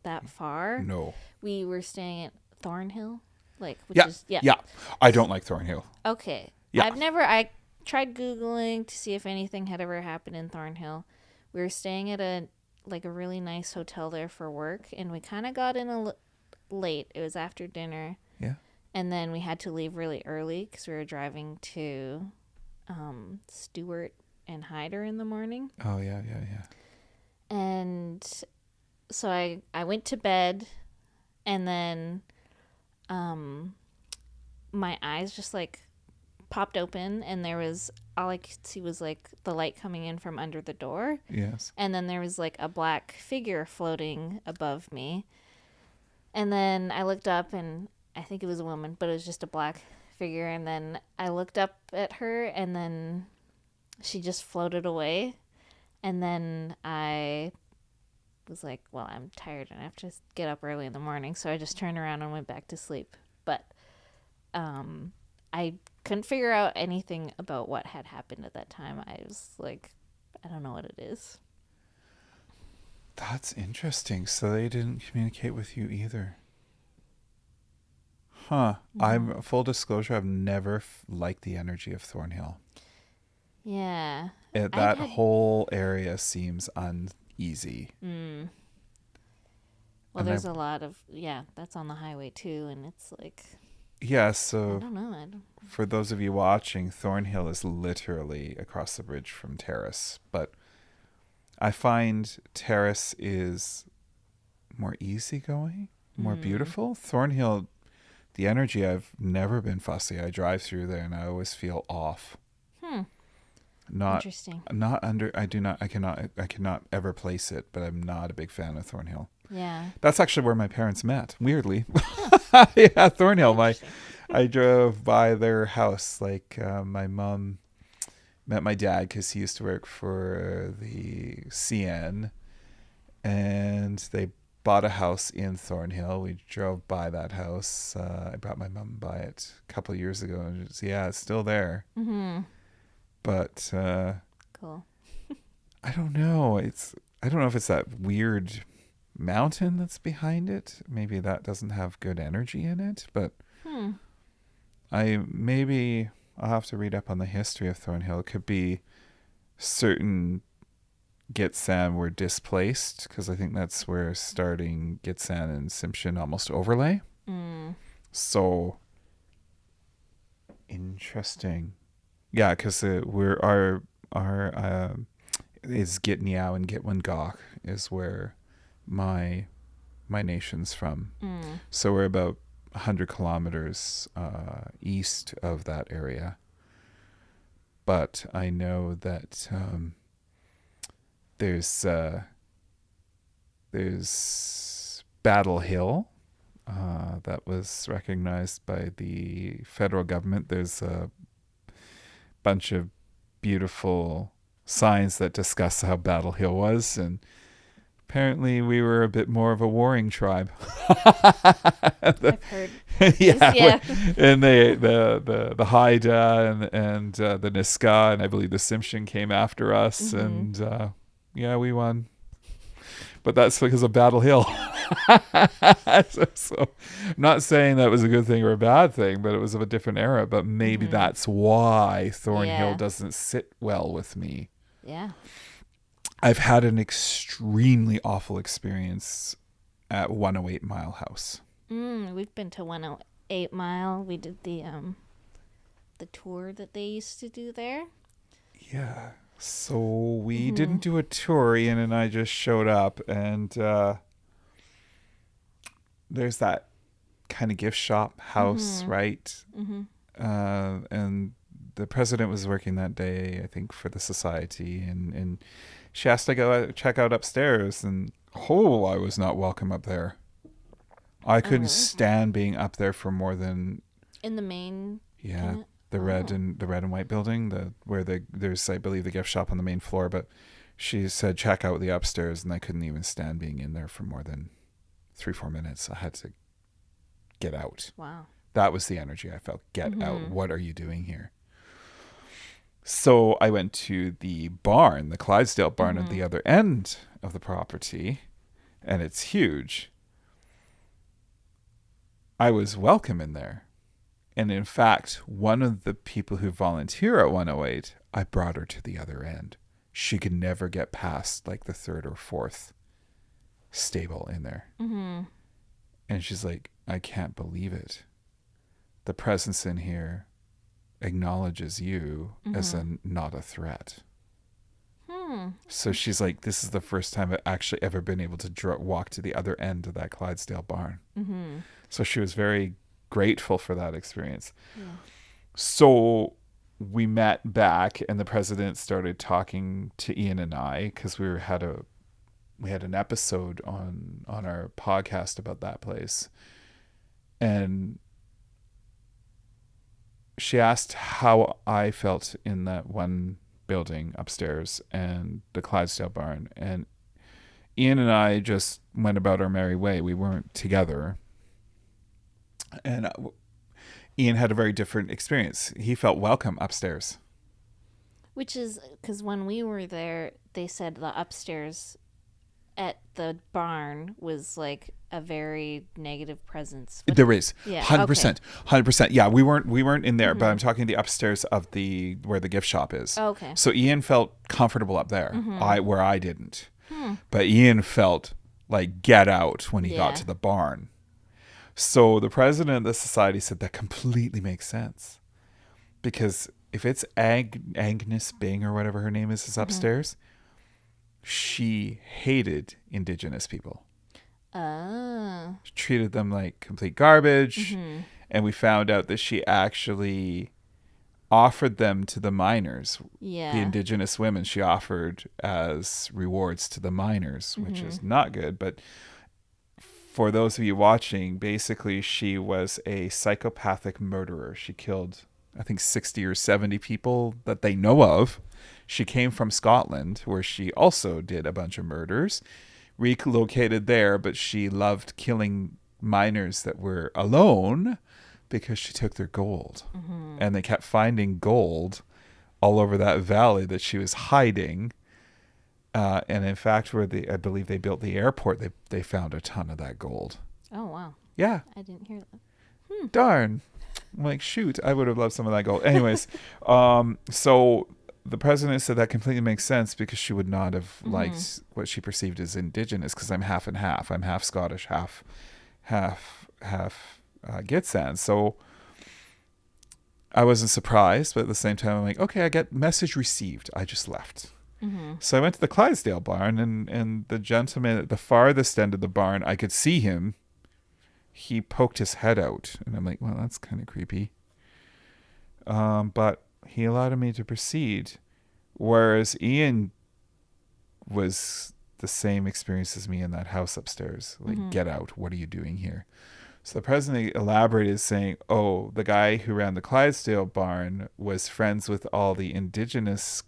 that far. No. We were staying at Thornhill, which Yeah. is, yeah. Yeah. I don't like Thornhill. Okay. Yeah. I tried Googling to see if anything had ever happened in Thornhill. We were staying at a really nice hotel there for work, and we kind of got in late. It was after dinner. Yeah. And then we had to leave really early because we were driving to Stewart and Hyder in the morning. Oh yeah. And so I went to bed, and then my eyes just like popped open, and there was all I could see was like the light coming in from under the door. Yes. And then there was like a black figure floating above me. And then I looked up, and I think it was a woman, but it was just a black figure. And then I looked up at her, and then she just floated away. And then I was like, well, I'm tired and I have to get up early in the morning. So I just turned around and went back to sleep. But I couldn't figure out anything about what had happened at that time. I was like, I don't know what it is. That's interesting. So they didn't communicate with you either. Huh. I'm full disclosure, I've never liked the energy of Thornhill. Yeah. That whole area seems uneasy. Well, And there's a lot of, that's on the highway too, and it's like, Yeah, I so don't know. for those of you watching, Thornhill is literally across the bridge from Terrace. But I find Terrace is more easygoing, more beautiful. Thornhill, the energy, I've never been fussy. I drive through there and I always feel off. Interesting. I cannot ever place it, but I'm not a big fan of Thornhill. Yeah. That's actually where my parents met, weirdly. Yeah, Thornhill. I drove by their house. Like, my mom met my dad because he used to work for the CN, and they bought a house in Thornhill. We drove by that house. I brought my mom by it a couple of years ago, and it's still there. But Cool. I don't know. I don't know if it's that weird mountain that's behind it. Maybe that doesn't have good energy in it, but I'll have to read up on the history of Thornhill. It could be certain Gitsan were displaced, because I think that's where starting Gitsan and Simpson almost overlay. So interesting. Yeah, because we're our is Gitniao and Gitwangok is where my nation's from. So we're about 100 kilometers east of that area. But I know that there's Battle Hill that was recognized by the federal government. There's a bunch of beautiful signs that discuss how Battle Hill was, and apparently we were a bit more of a warring tribe. I've heard. Yeah. And the Haida and the Niska, and I believe the Tsimshian came after us, and we won. But that's because of Battle Hill. So I'm not saying that was a good thing or a bad thing, but it was of a different era. But maybe that's why Thornhill doesn't sit well with me. Yeah. I've had an extremely awful experience at 108 Mile House. We've been to 108 Mile. We did the tour that they used to do there. Yeah. So we didn't do a tour. Ian and I just showed up, and there's that kind of gift shop house, right? And the president was working that day, I think, for the society, and she asked to go check out upstairs, and I was not welcome up there. I couldn't stand being up there for more than in the main. Yeah. The red and white building, there's I believe the gift shop on the main floor, but she said check out the upstairs, and I couldn't even stand being in there for more than 3-4 minutes. I had to get out. Wow. That was the energy I felt. Get out. What are you doing here? So I went to the barn, the Clydesdale barn at the other end of the property, and it's huge. I was welcome in there. And in fact, one of the people who volunteer at 108, I brought her to the other end. She could never get past like the third or fourth stable in there. And she's like, I can't believe it. The presence in here acknowledges you as not a threat. So she's like, this is the first time I've actually ever been able to walk to the other end of that Clydesdale barn. So she was very grateful for that experience. Yeah. So we met back, and the president started talking to Ian and I, because we had an episode on our podcast about that place, and she asked how I felt in that one building upstairs and the Clydesdale barn, and Ian and I just went about our merry way. We weren't together, and Ian had a very different experience. He felt welcome upstairs. Which is because when we were there, they said the upstairs at the barn was like a very negative presence. There is. Yeah, 100%. 100%. Yeah, we weren't in there, but I'm talking the upstairs of where the gift shop is. Oh, okay. So Ian felt comfortable up there, where I didn't. But Ian felt like get out when he got to the barn. So the president of the society said that completely makes sense. Because if it's Agnes Bing or whatever her name is upstairs, she hated Indigenous people. Oh. She treated them like complete garbage. And we found out that she actually offered them to the miners. Yeah. The Indigenous women she offered as rewards to the miners, which is not good. But for those of you watching, basically she was a psychopathic murderer. She killed, I think, 60 or 70 people that they know of. She came from Scotland, where she also did a bunch of murders, relocated there, but she loved killing miners that were alone because she took their gold. And they kept finding gold all over that valley that she was hiding. And in fact, I believe they built the airport, they found a ton of that gold. Oh, wow. Yeah. I didn't hear that. Darn. I'm like, shoot, I would have loved some of that gold. Anyways, so the president said that completely makes sense, because she would not have liked what she perceived as Indigenous, because I'm half and half. I'm half Scottish, half Gitsan. So I wasn't surprised, but at the same time, I'm like, okay, I get message received. I just left. So I went to the Clydesdale barn, and the gentleman at the farthest end of the barn, I could see him. He poked his head out, and I'm like, well, that's kind of creepy. But he allowed me to proceed, whereas Ian was the same experience as me in that house upstairs. Like, get out. What are you doing here? So the president elaborated, saying, oh, the guy who ran the Clydesdale barn was friends with all the Indigenous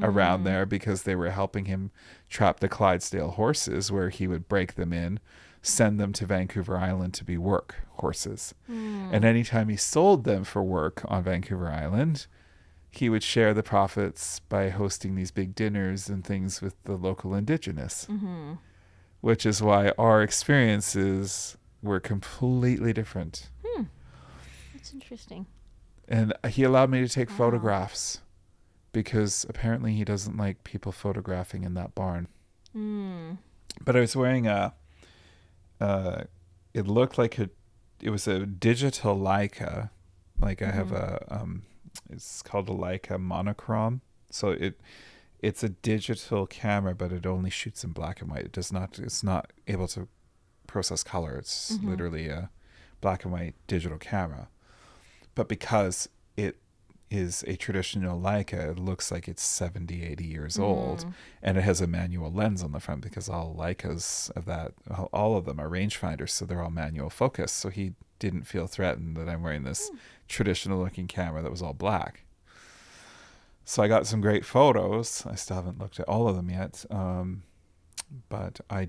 around there, because they were helping him trap the Clydesdale horses, where he would break them in, send them to Vancouver Island to be work horses. And anytime he sold them for work on Vancouver Island, he would share the profits by hosting these big dinners and things with the local Indigenous, which is why our experiences were completely different. That's interesting. And he allowed me to take photographs, because apparently he doesn't like people photographing in that barn. But I was wearing it looked like it was a digital Leica. Like I have it's called a Leica monochrome. So it's a digital camera, but it only shoots in black and white. It's not able to process color. It's literally a black and white digital camera. But because it is a traditional Leica, it looks like it's 70, 80 years old, and it has a manual lens on the front, because all Leicas all of them are rangefinders, so they're all manual focus. So he didn't feel threatened that I'm wearing this traditional looking camera that was all black. So I got some great photos. I still haven't looked at all of them yet, but I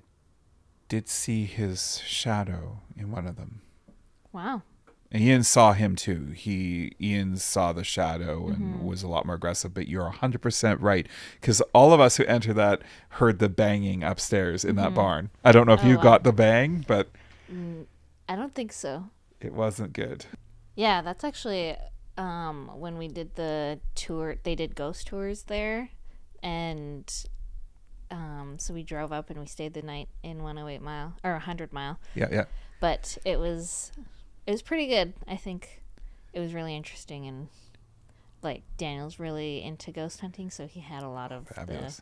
did see his shadow in one of them. Wow. And Ian saw him too. Ian saw the shadow and was a lot more aggressive. But you're 100% right, because all of us who enter that heard the banging upstairs in that barn. I don't know if you got the bang, but I don't think so. It wasn't good. Yeah, that's actually when we did the tour. They did ghost tours there, and so we drove up and we stayed the night in 108 Mile or 100 Mile. Yeah. But it was pretty good. I think it was really interesting, and like Daniel's really into ghost hunting, so he had a lot of Fabulous.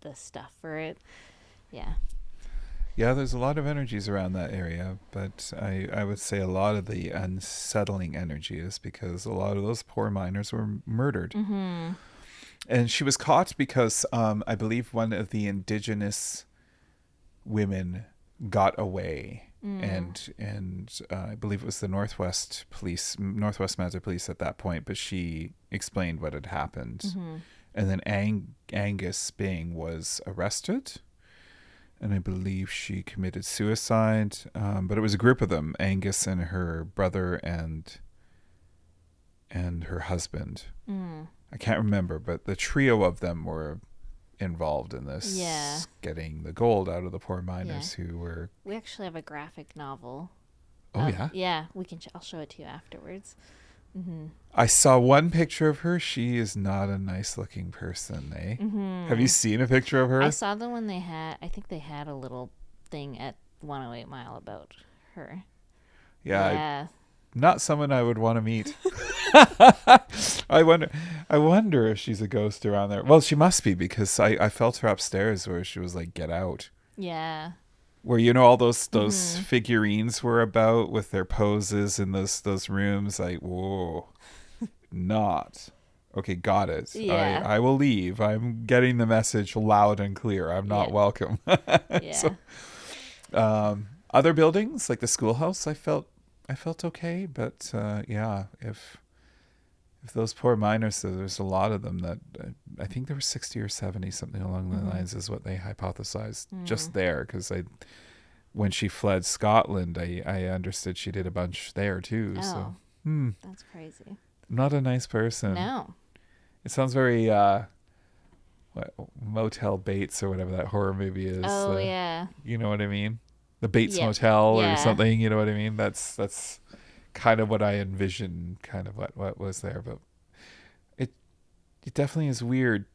the stuff for it. Yeah. Yeah, there's a lot of energies around that area, but I would say a lot of the unsettling energy is because a lot of those poor miners were murdered. Mm-hmm. And she was caught because I believe one of the indigenous women got away. And I believe it was the Northwest Mounted Police at that point, but she explained what had happened. Mm-hmm. And then Angus Bing was arrested. And I believe she committed suicide. But it was a group of them, Angus and her brother and her husband. Mm. I can't remember, but the trio of them were involved in this. Yeah. Getting the gold out of the poor miners who were... We actually have a graphic novel. Oh, yeah? Yeah, I'll show it to you afterwards. Mm-hmm. I saw one picture of her. She is not a nice looking person, eh? Mm-hmm. Have you seen a picture of her? I saw the one I think they had a little thing at 108 Mile about her. Yeah. Not someone I would want to meet. I wonder if she's a ghost around there. Well, she must be, because I felt her upstairs where she was like, get out. Yeah. Where, all those figurines were about with their poses in those rooms. Like, whoa. Not. Okay, got it. Yeah. I will leave. I'm getting the message loud and clear. I'm not welcome. Yeah. So, other buildings, like the schoolhouse, I felt okay, but if those poor miners, so there's a lot of them that I think there were 60 or 70, something along the lines is what they hypothesized just there, because when she fled Scotland, I understood she did a bunch there too. Oh, so that's crazy. Not a nice person. No. It sounds very Motel Bates or whatever that horror movie is. Oh yeah. You know what I mean? The Bates Motel or something, you know what I mean? That's kind of what I envisioned, kind of what was there. But it definitely is weird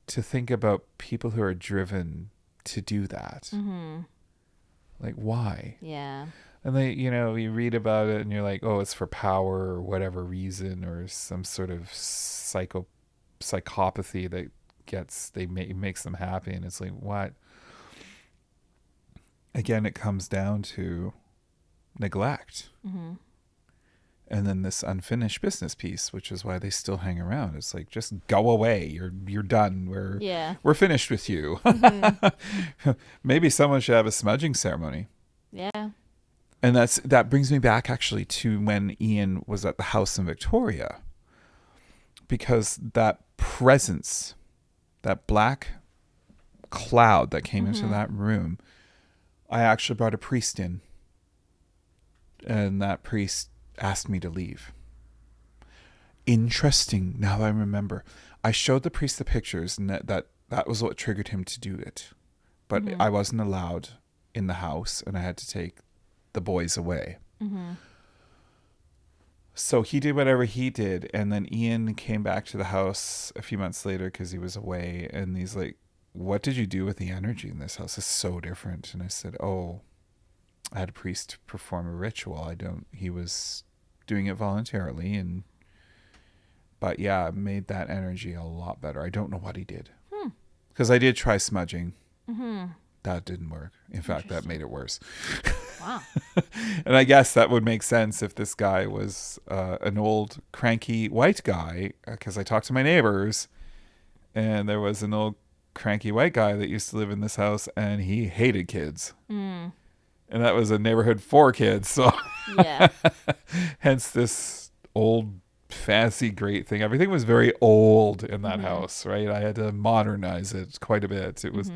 to think about people who are driven to do that. Mm-hmm. Like, why? Yeah. And they, you read about it and you're like, oh, it's for power or whatever reason, or some sort of psychopathy that makes them happy. And it's like, what? Again, it comes down to neglect. Mm-hmm. And then this unfinished business piece, which is why they still hang around. It's like, just go away. You're done. We're finished with you. Mm-hmm. Maybe someone should have a smudging ceremony. Yeah. And that brings me back actually to when Ian was at the house in Victoria. Because that presence, that black cloud that came into that room, I actually brought a priest in, and that priest asked me to leave. Interesting. Now I remember. I showed the priest the pictures, and that was what triggered him to do it. But I wasn't allowed in the house, and I had to take the boys away. Mm-hmm. So he did whatever he did, and then Ian came back to the house a few months later because he was away, and he's like, what did you do with the energy in this house? It's so different. And I said, I had a priest perform a ritual. He was doing it voluntarily. But yeah, it made that energy a lot better. I don't know what he did. Because I did try smudging. Mm-hmm. That didn't work. In fact, that made it worse. Wow. And I guess that would make sense if this guy was an old cranky white guy, because I talked to my neighbors, and there was an old cranky white guy that used to live in this house, and he hated kids. And that was a neighborhood for kids, so yeah. Hence this old fancy great thing. Everything was very old in that house, right? I had to modernize it quite a bit. It was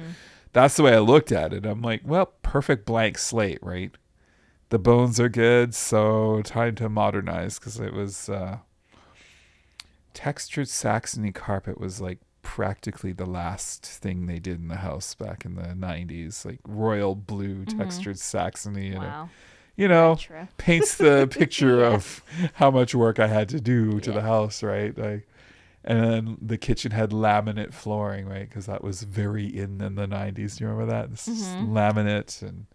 that's the way I looked at it. I'm like, well, perfect blank slate, right? The bones are good, so time to modernize, because it was textured Saxony carpet was like practically the last thing they did in the house back in the 90s, like royal blue textured Saxony. And wow. Paints the picture of how much work I had to do to the house, right? Like, and then the kitchen had laminate flooring, right? Because that was very in the 90s. Do you remember that? This laminate. And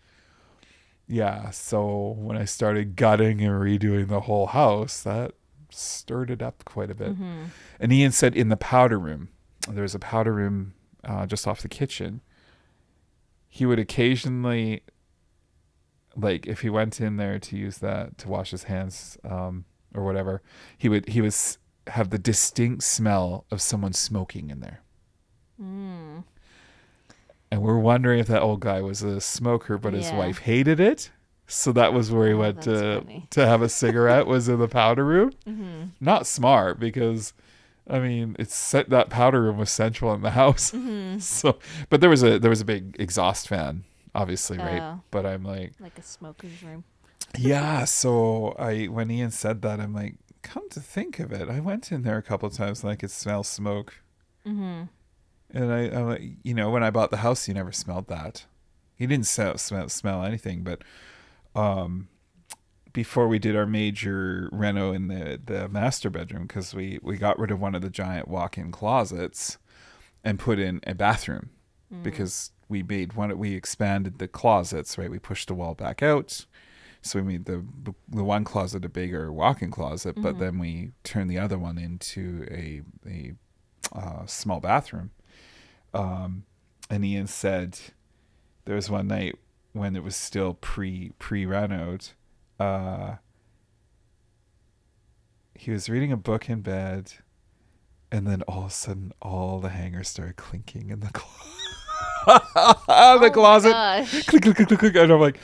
yeah, so when I started gutting and redoing the whole house, that stirred it up quite a bit. And Ian said in the powder room, there was a powder room just off the kitchen, he would occasionally, like if he went in there to use that to wash his hands or whatever, he would have the distinct smell of someone smoking in there. Mm. And we're wondering if that old guy was a smoker, but his Yeah. wife hated it. So that was where he went that's funny. to have a cigarette, was in the powder room. Mm-hmm. Not smart, because I mean, that powder room was central in the house. Mm-hmm. So, but there was a big exhaust fan, obviously, right? Oh. But I'm like Like a smoker's room. yeah. So when Ian said that, I'm like, come to think of it, I went in there a couple of times and I could smell smoke. Mm-hmm. And I'm like, when I bought the house, you never smelled that. He didn't smell anything, but before we did our major reno in the master bedroom, because we got rid of one of the giant walk-in closets and put in a bathroom, because we expanded the closets, right? We pushed the wall back out, so we made the one closet a bigger walk-in closet, but then we turned the other one into a small bathroom. And Ian said there was one night when it was still pre-renoed. He was reading a book in bed, and then all of a sudden, all the hangers started clinking in the closet. Gosh. Click, click, click, click, click. And I'm like,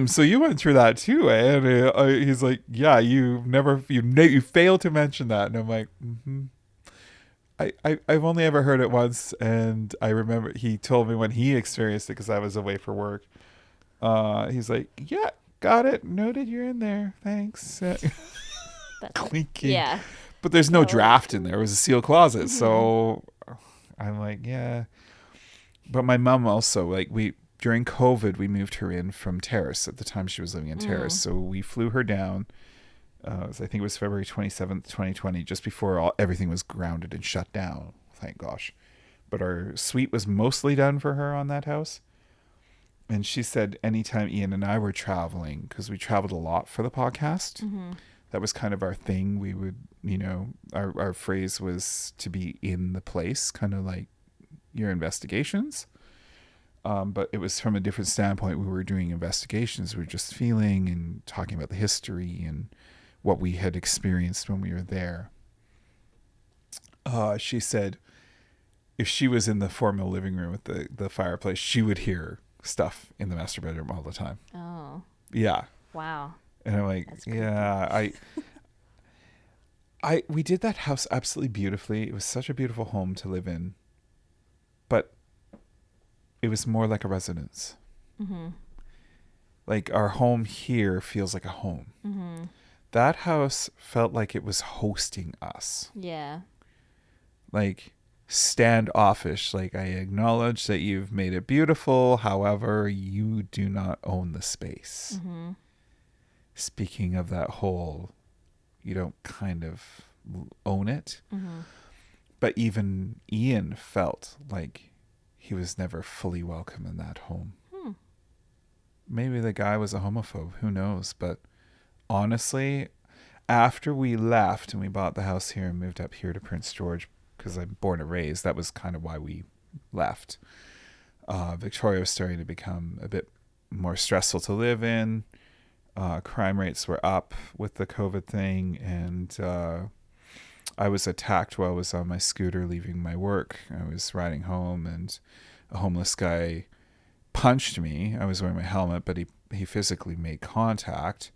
so you went through that too, eh? And he's like, yeah, you failed to mention that. And I'm like, I've only ever heard it once, and I remember he told me when he experienced it, because I was away for work. He's like, yeah, got it, noted, you're in there, thanks. Clinking. Yeah. But there's no draft in there. It was a sealed closet. So I'm like, yeah. But my mom also, like, during COVID, we moved her in from Terrace. At the time, she was living in Terrace. So we flew her down. I think it was February 27th, 2020, just before everything was grounded and shut down. Thank gosh. But our suite was mostly done for her on that house. And she said anytime Ian and I were traveling, because we traveled a lot for the podcast, that was kind of our thing. We would, our phrase was to be in the place, kind of like your investigations. But it was from a different standpoint. We were doing investigations. We were just feeling and talking about the history and what we had experienced when we were there. She said if she was in the formal living room with the fireplace, she would hear stuff in the master bedroom all the time. Oh. Yeah. Wow. And I'm like, yeah, we did that house absolutely beautifully. It was such a beautiful home to live in, but it was more like a residence. Like our home here feels like a home. That house felt like it was hosting us. Yeah. Like standoffish. Like, I acknowledge that you've made it beautiful. However, you do not own the space. Speaking of that whole, you don't kind of own it. But even Ian felt like he was never fully welcome in that home. Maybe the guy was a homophobe. Who knows? But honestly, after we left and we bought the house here and moved up here to Prince George, because I'm born and raised, that was kind of why we left. Victoria was starting to become a bit more stressful to live in. Crime rates were up with the COVID thing, and I was attacked while I was on my scooter leaving my work. I was riding home, and a homeless guy punched me. I was wearing my helmet, but he physically made contact,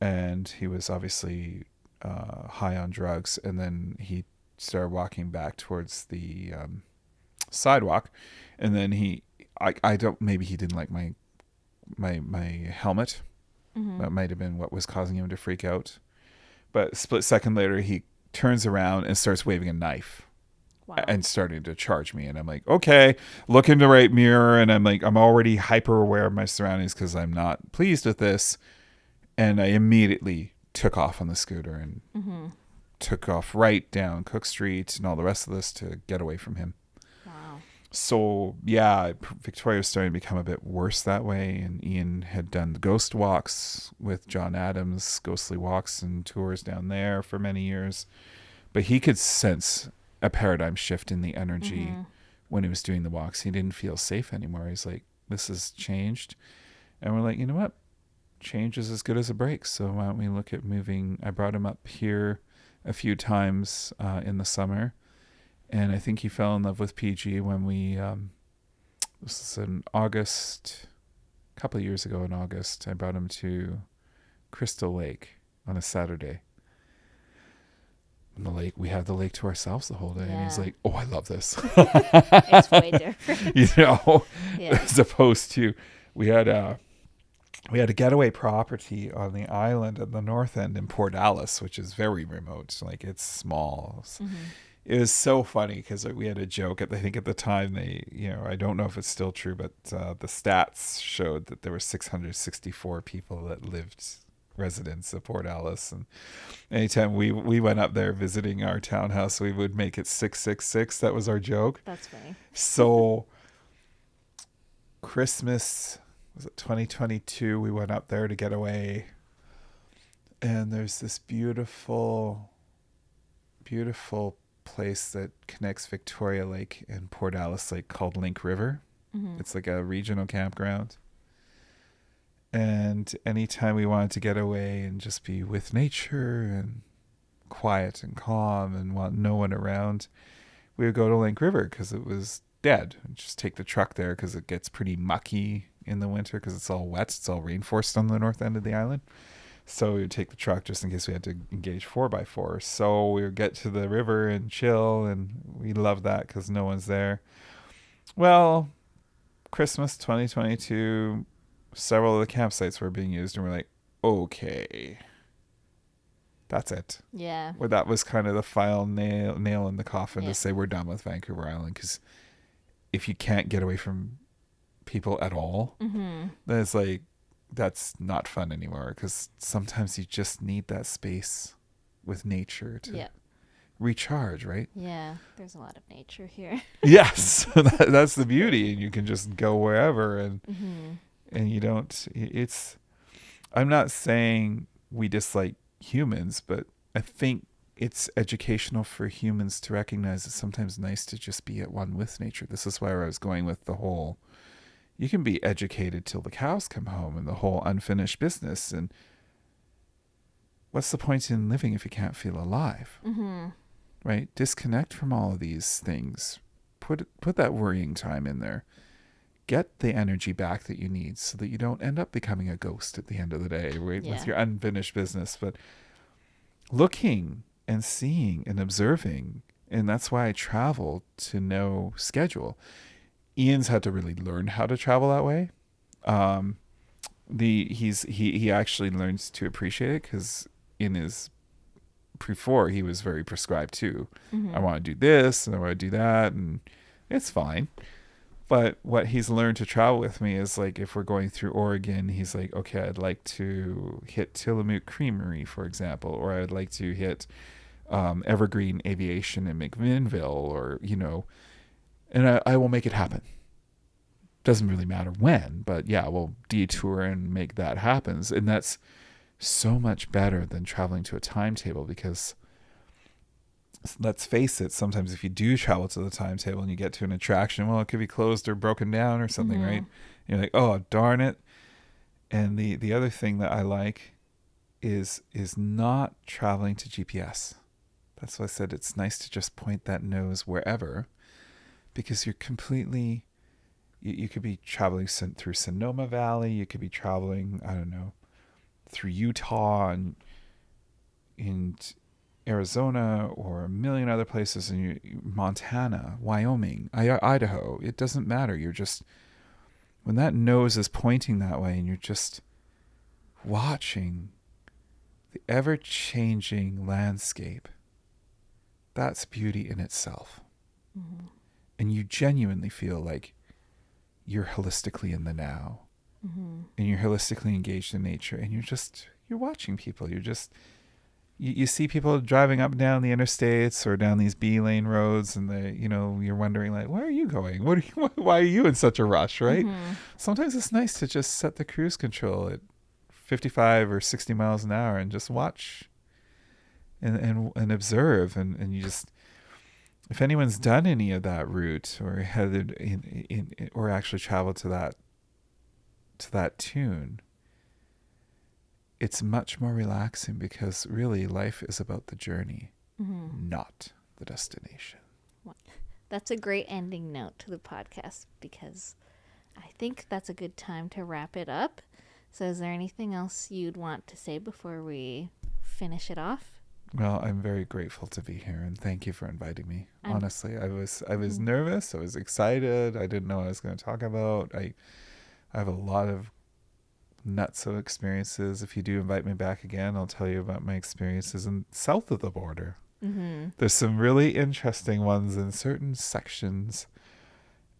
and he was obviously high on drugs. And then he started walking back towards the sidewalk, and then maybe he didn't like my helmet. That might have been what was causing him to freak out. But a split second later, he turns around and starts waving a knife. Wow. And starting to charge me. And I'm like, okay, look in the right mirror. And I'm like, I'm already hyper aware of my surroundings because I'm not pleased with this. And I immediately took off on the scooter and took off right down Cook Street and all the rest of this to get away from him. Wow. So, yeah, Victoria was starting to become a bit worse that way. And Ian had done the ghost walks with John Adams, ghostly walks and tours down there for many years. But he could sense a paradigm shift in the energy when he was doing the walks. He didn't feel safe anymore. He's like, this has changed. And we're like, you know what? Change is as good as a break. So why don't we look at moving? I brought him up here a few times in the summer. And I think he fell in love with PG when we, this is in August, a couple of years ago in August, I brought him to Crystal Lake on a Saturday. And the lake, we had the lake to ourselves the whole day. Yeah. And he's like, oh, I love this. It's way different. You know, Yeah. as opposed to, we had a getaway property on the island at the north end in Port Alice, which is very remote. Like, it's small. Mm-hmm. It was so funny because we had a joke. I think at the time they, you know, I don't know if it's still true, but the stats showed that there were 664 people that lived residents of Port Alice. And anytime we went up there visiting our townhouse, we would make it 666. That was our joke. That's funny. So Christmas, was it 2022? We went up there to get away. And there's this beautiful, beautiful place that connects Victoria Lake and Port Alice Lake called Link River. Mm-hmm. It's like a regional campground. And anytime we wanted to get away and just be with nature and quiet and calm and want no one around, we would go to Link River because it was dead. And just take the truck there because it gets pretty mucky in the winter because it's all wet. It's all rainforest on the north end of the island. So we would take the truck just in case we had to engage 4x4. So we would get to the river and chill, and we loved that because no one's there. Well, Christmas 2022, several of the campsites were being used, and we're like, okay, that's it. Yeah. Well, that was kind of the final nail in the coffin Yeah. to say we're done with Vancouver Island, because if you can't get away from people at all, Mm-hmm. then it's like, that's not fun anymore, because sometimes you just need that space with nature to recharge, right? Yeah. There's a lot of nature here. Yes. That's the beauty, and you can just go wherever, and Mm-hmm. and you don't, it's, I'm not saying we dislike humans, but I think it's educational for humans to recognize it's sometimes nice to just be at one with nature. This is where I was going with the whole, you can be educated till the cows come home, and the whole unfinished business. And what's the point in living if you can't feel alive? Mm-hmm. Right? Disconnect from all of these things. Put that worrying time in there. Get the energy back that you need so that you don't end up becoming a ghost at the end of the day, right? Yeah. With your unfinished business. But looking and seeing and observing, and that's why I travel to know schedule. Ian's had to really learn how to travel that way. He actually learns to appreciate it, because in his before he was very prescribed too. Mm-hmm. I want to do this and I want to do that, and it's fine. But what he's learned to travel with me is, like, if we're going through Oregon, he's like, okay, I'd like to hit Tillamook Creamery, for example, or I'd like to hit Evergreen Aviation in McMinnville, or, you know, and I will make it happen. Doesn't really matter when, but yeah, we'll detour and make that happen. And that's so much better than traveling to a timetable, because let's face it, sometimes if you do travel to the timetable and you get to an attraction, well, it could be closed or broken down or something, Mm-hmm. right? And you're like, oh, darn it. And the other thing that I like is not traveling to GPS. That's why I said it's nice to just point that nose wherever, because you're completely, you could be traveling through Sonoma Valley, you could be traveling, I don't know, through Utah and in Arizona, or a million other places, in Montana, Wyoming, Idaho. It doesn't matter. You're just, when that nose is pointing that way and you're just watching the ever-changing landscape, that's beauty in itself. Mm-hmm. And you genuinely feel like you're holistically in the now. Mm-hmm. And you're holistically engaged in nature, and you're watching people. You're just, you see people driving up and down the interstates or down these B-lane roads, and you're wondering, like, where are you going? Why are you in such a rush, right? Mm-hmm. Sometimes it's nice to just set the cruise control at 55 or 60 miles an hour and just watch and observe, and you just, if anyone's done any of that route or headed in or actually traveled to that tune, it's much more relaxing because really life is about the journey, not the destination. That's a great ending note to the podcast because I think that's a good time to wrap it up. So is there anything else you'd want to say before we finish it off? Well, I'm very grateful to be here, and thank you for inviting me. Honestly, I was nervous. I was excited. I didn't know what I was going to talk about. I have a lot of nutso experiences. If you do invite me back again, I'll tell you about my experiences in south of the border. There's some really interesting ones in certain sections,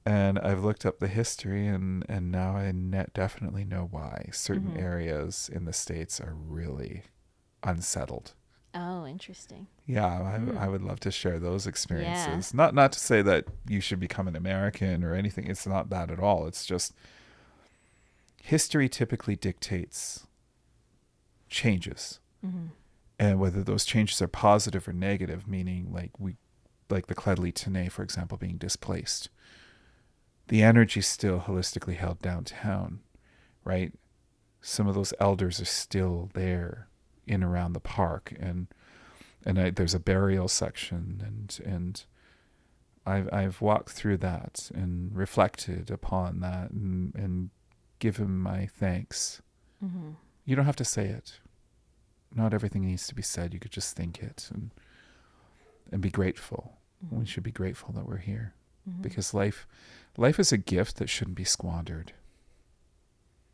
and I've looked up the history, and now I definitely know why certain areas in the States are really unsettled. Oh, interesting. Yeah, I would love to share those experiences. Yeah. Not to say that you should become an American or anything. It's not that at all. It's just history typically dictates changes. And whether those changes are positive or negative, meaning like the Cledley Tenay, for example, being displaced. The energy's still holistically held downtown, right? Some of those elders are still there in around the park, and there's a burial section, and I've walked through that and reflected upon that and given my thanks. You don't have to say it. Not everything needs to be said. You could just think it and be grateful. We should be grateful that we're here because life is a gift that shouldn't be squandered.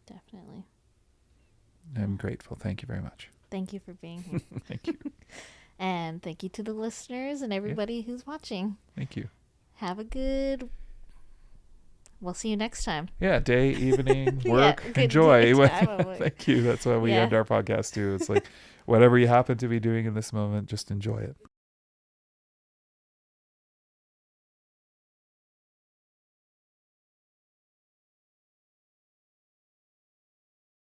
Definitely. I'm grateful. Thank you very much. Thank you for being here. Thank you. And thank you to the listeners and everybody who's watching. Thank you. Have a good... We'll see you next time. Yeah, day, evening, work, enjoy. Thank you. That's why we end our podcast too. It's like whatever you happen to be doing in this moment, just enjoy it.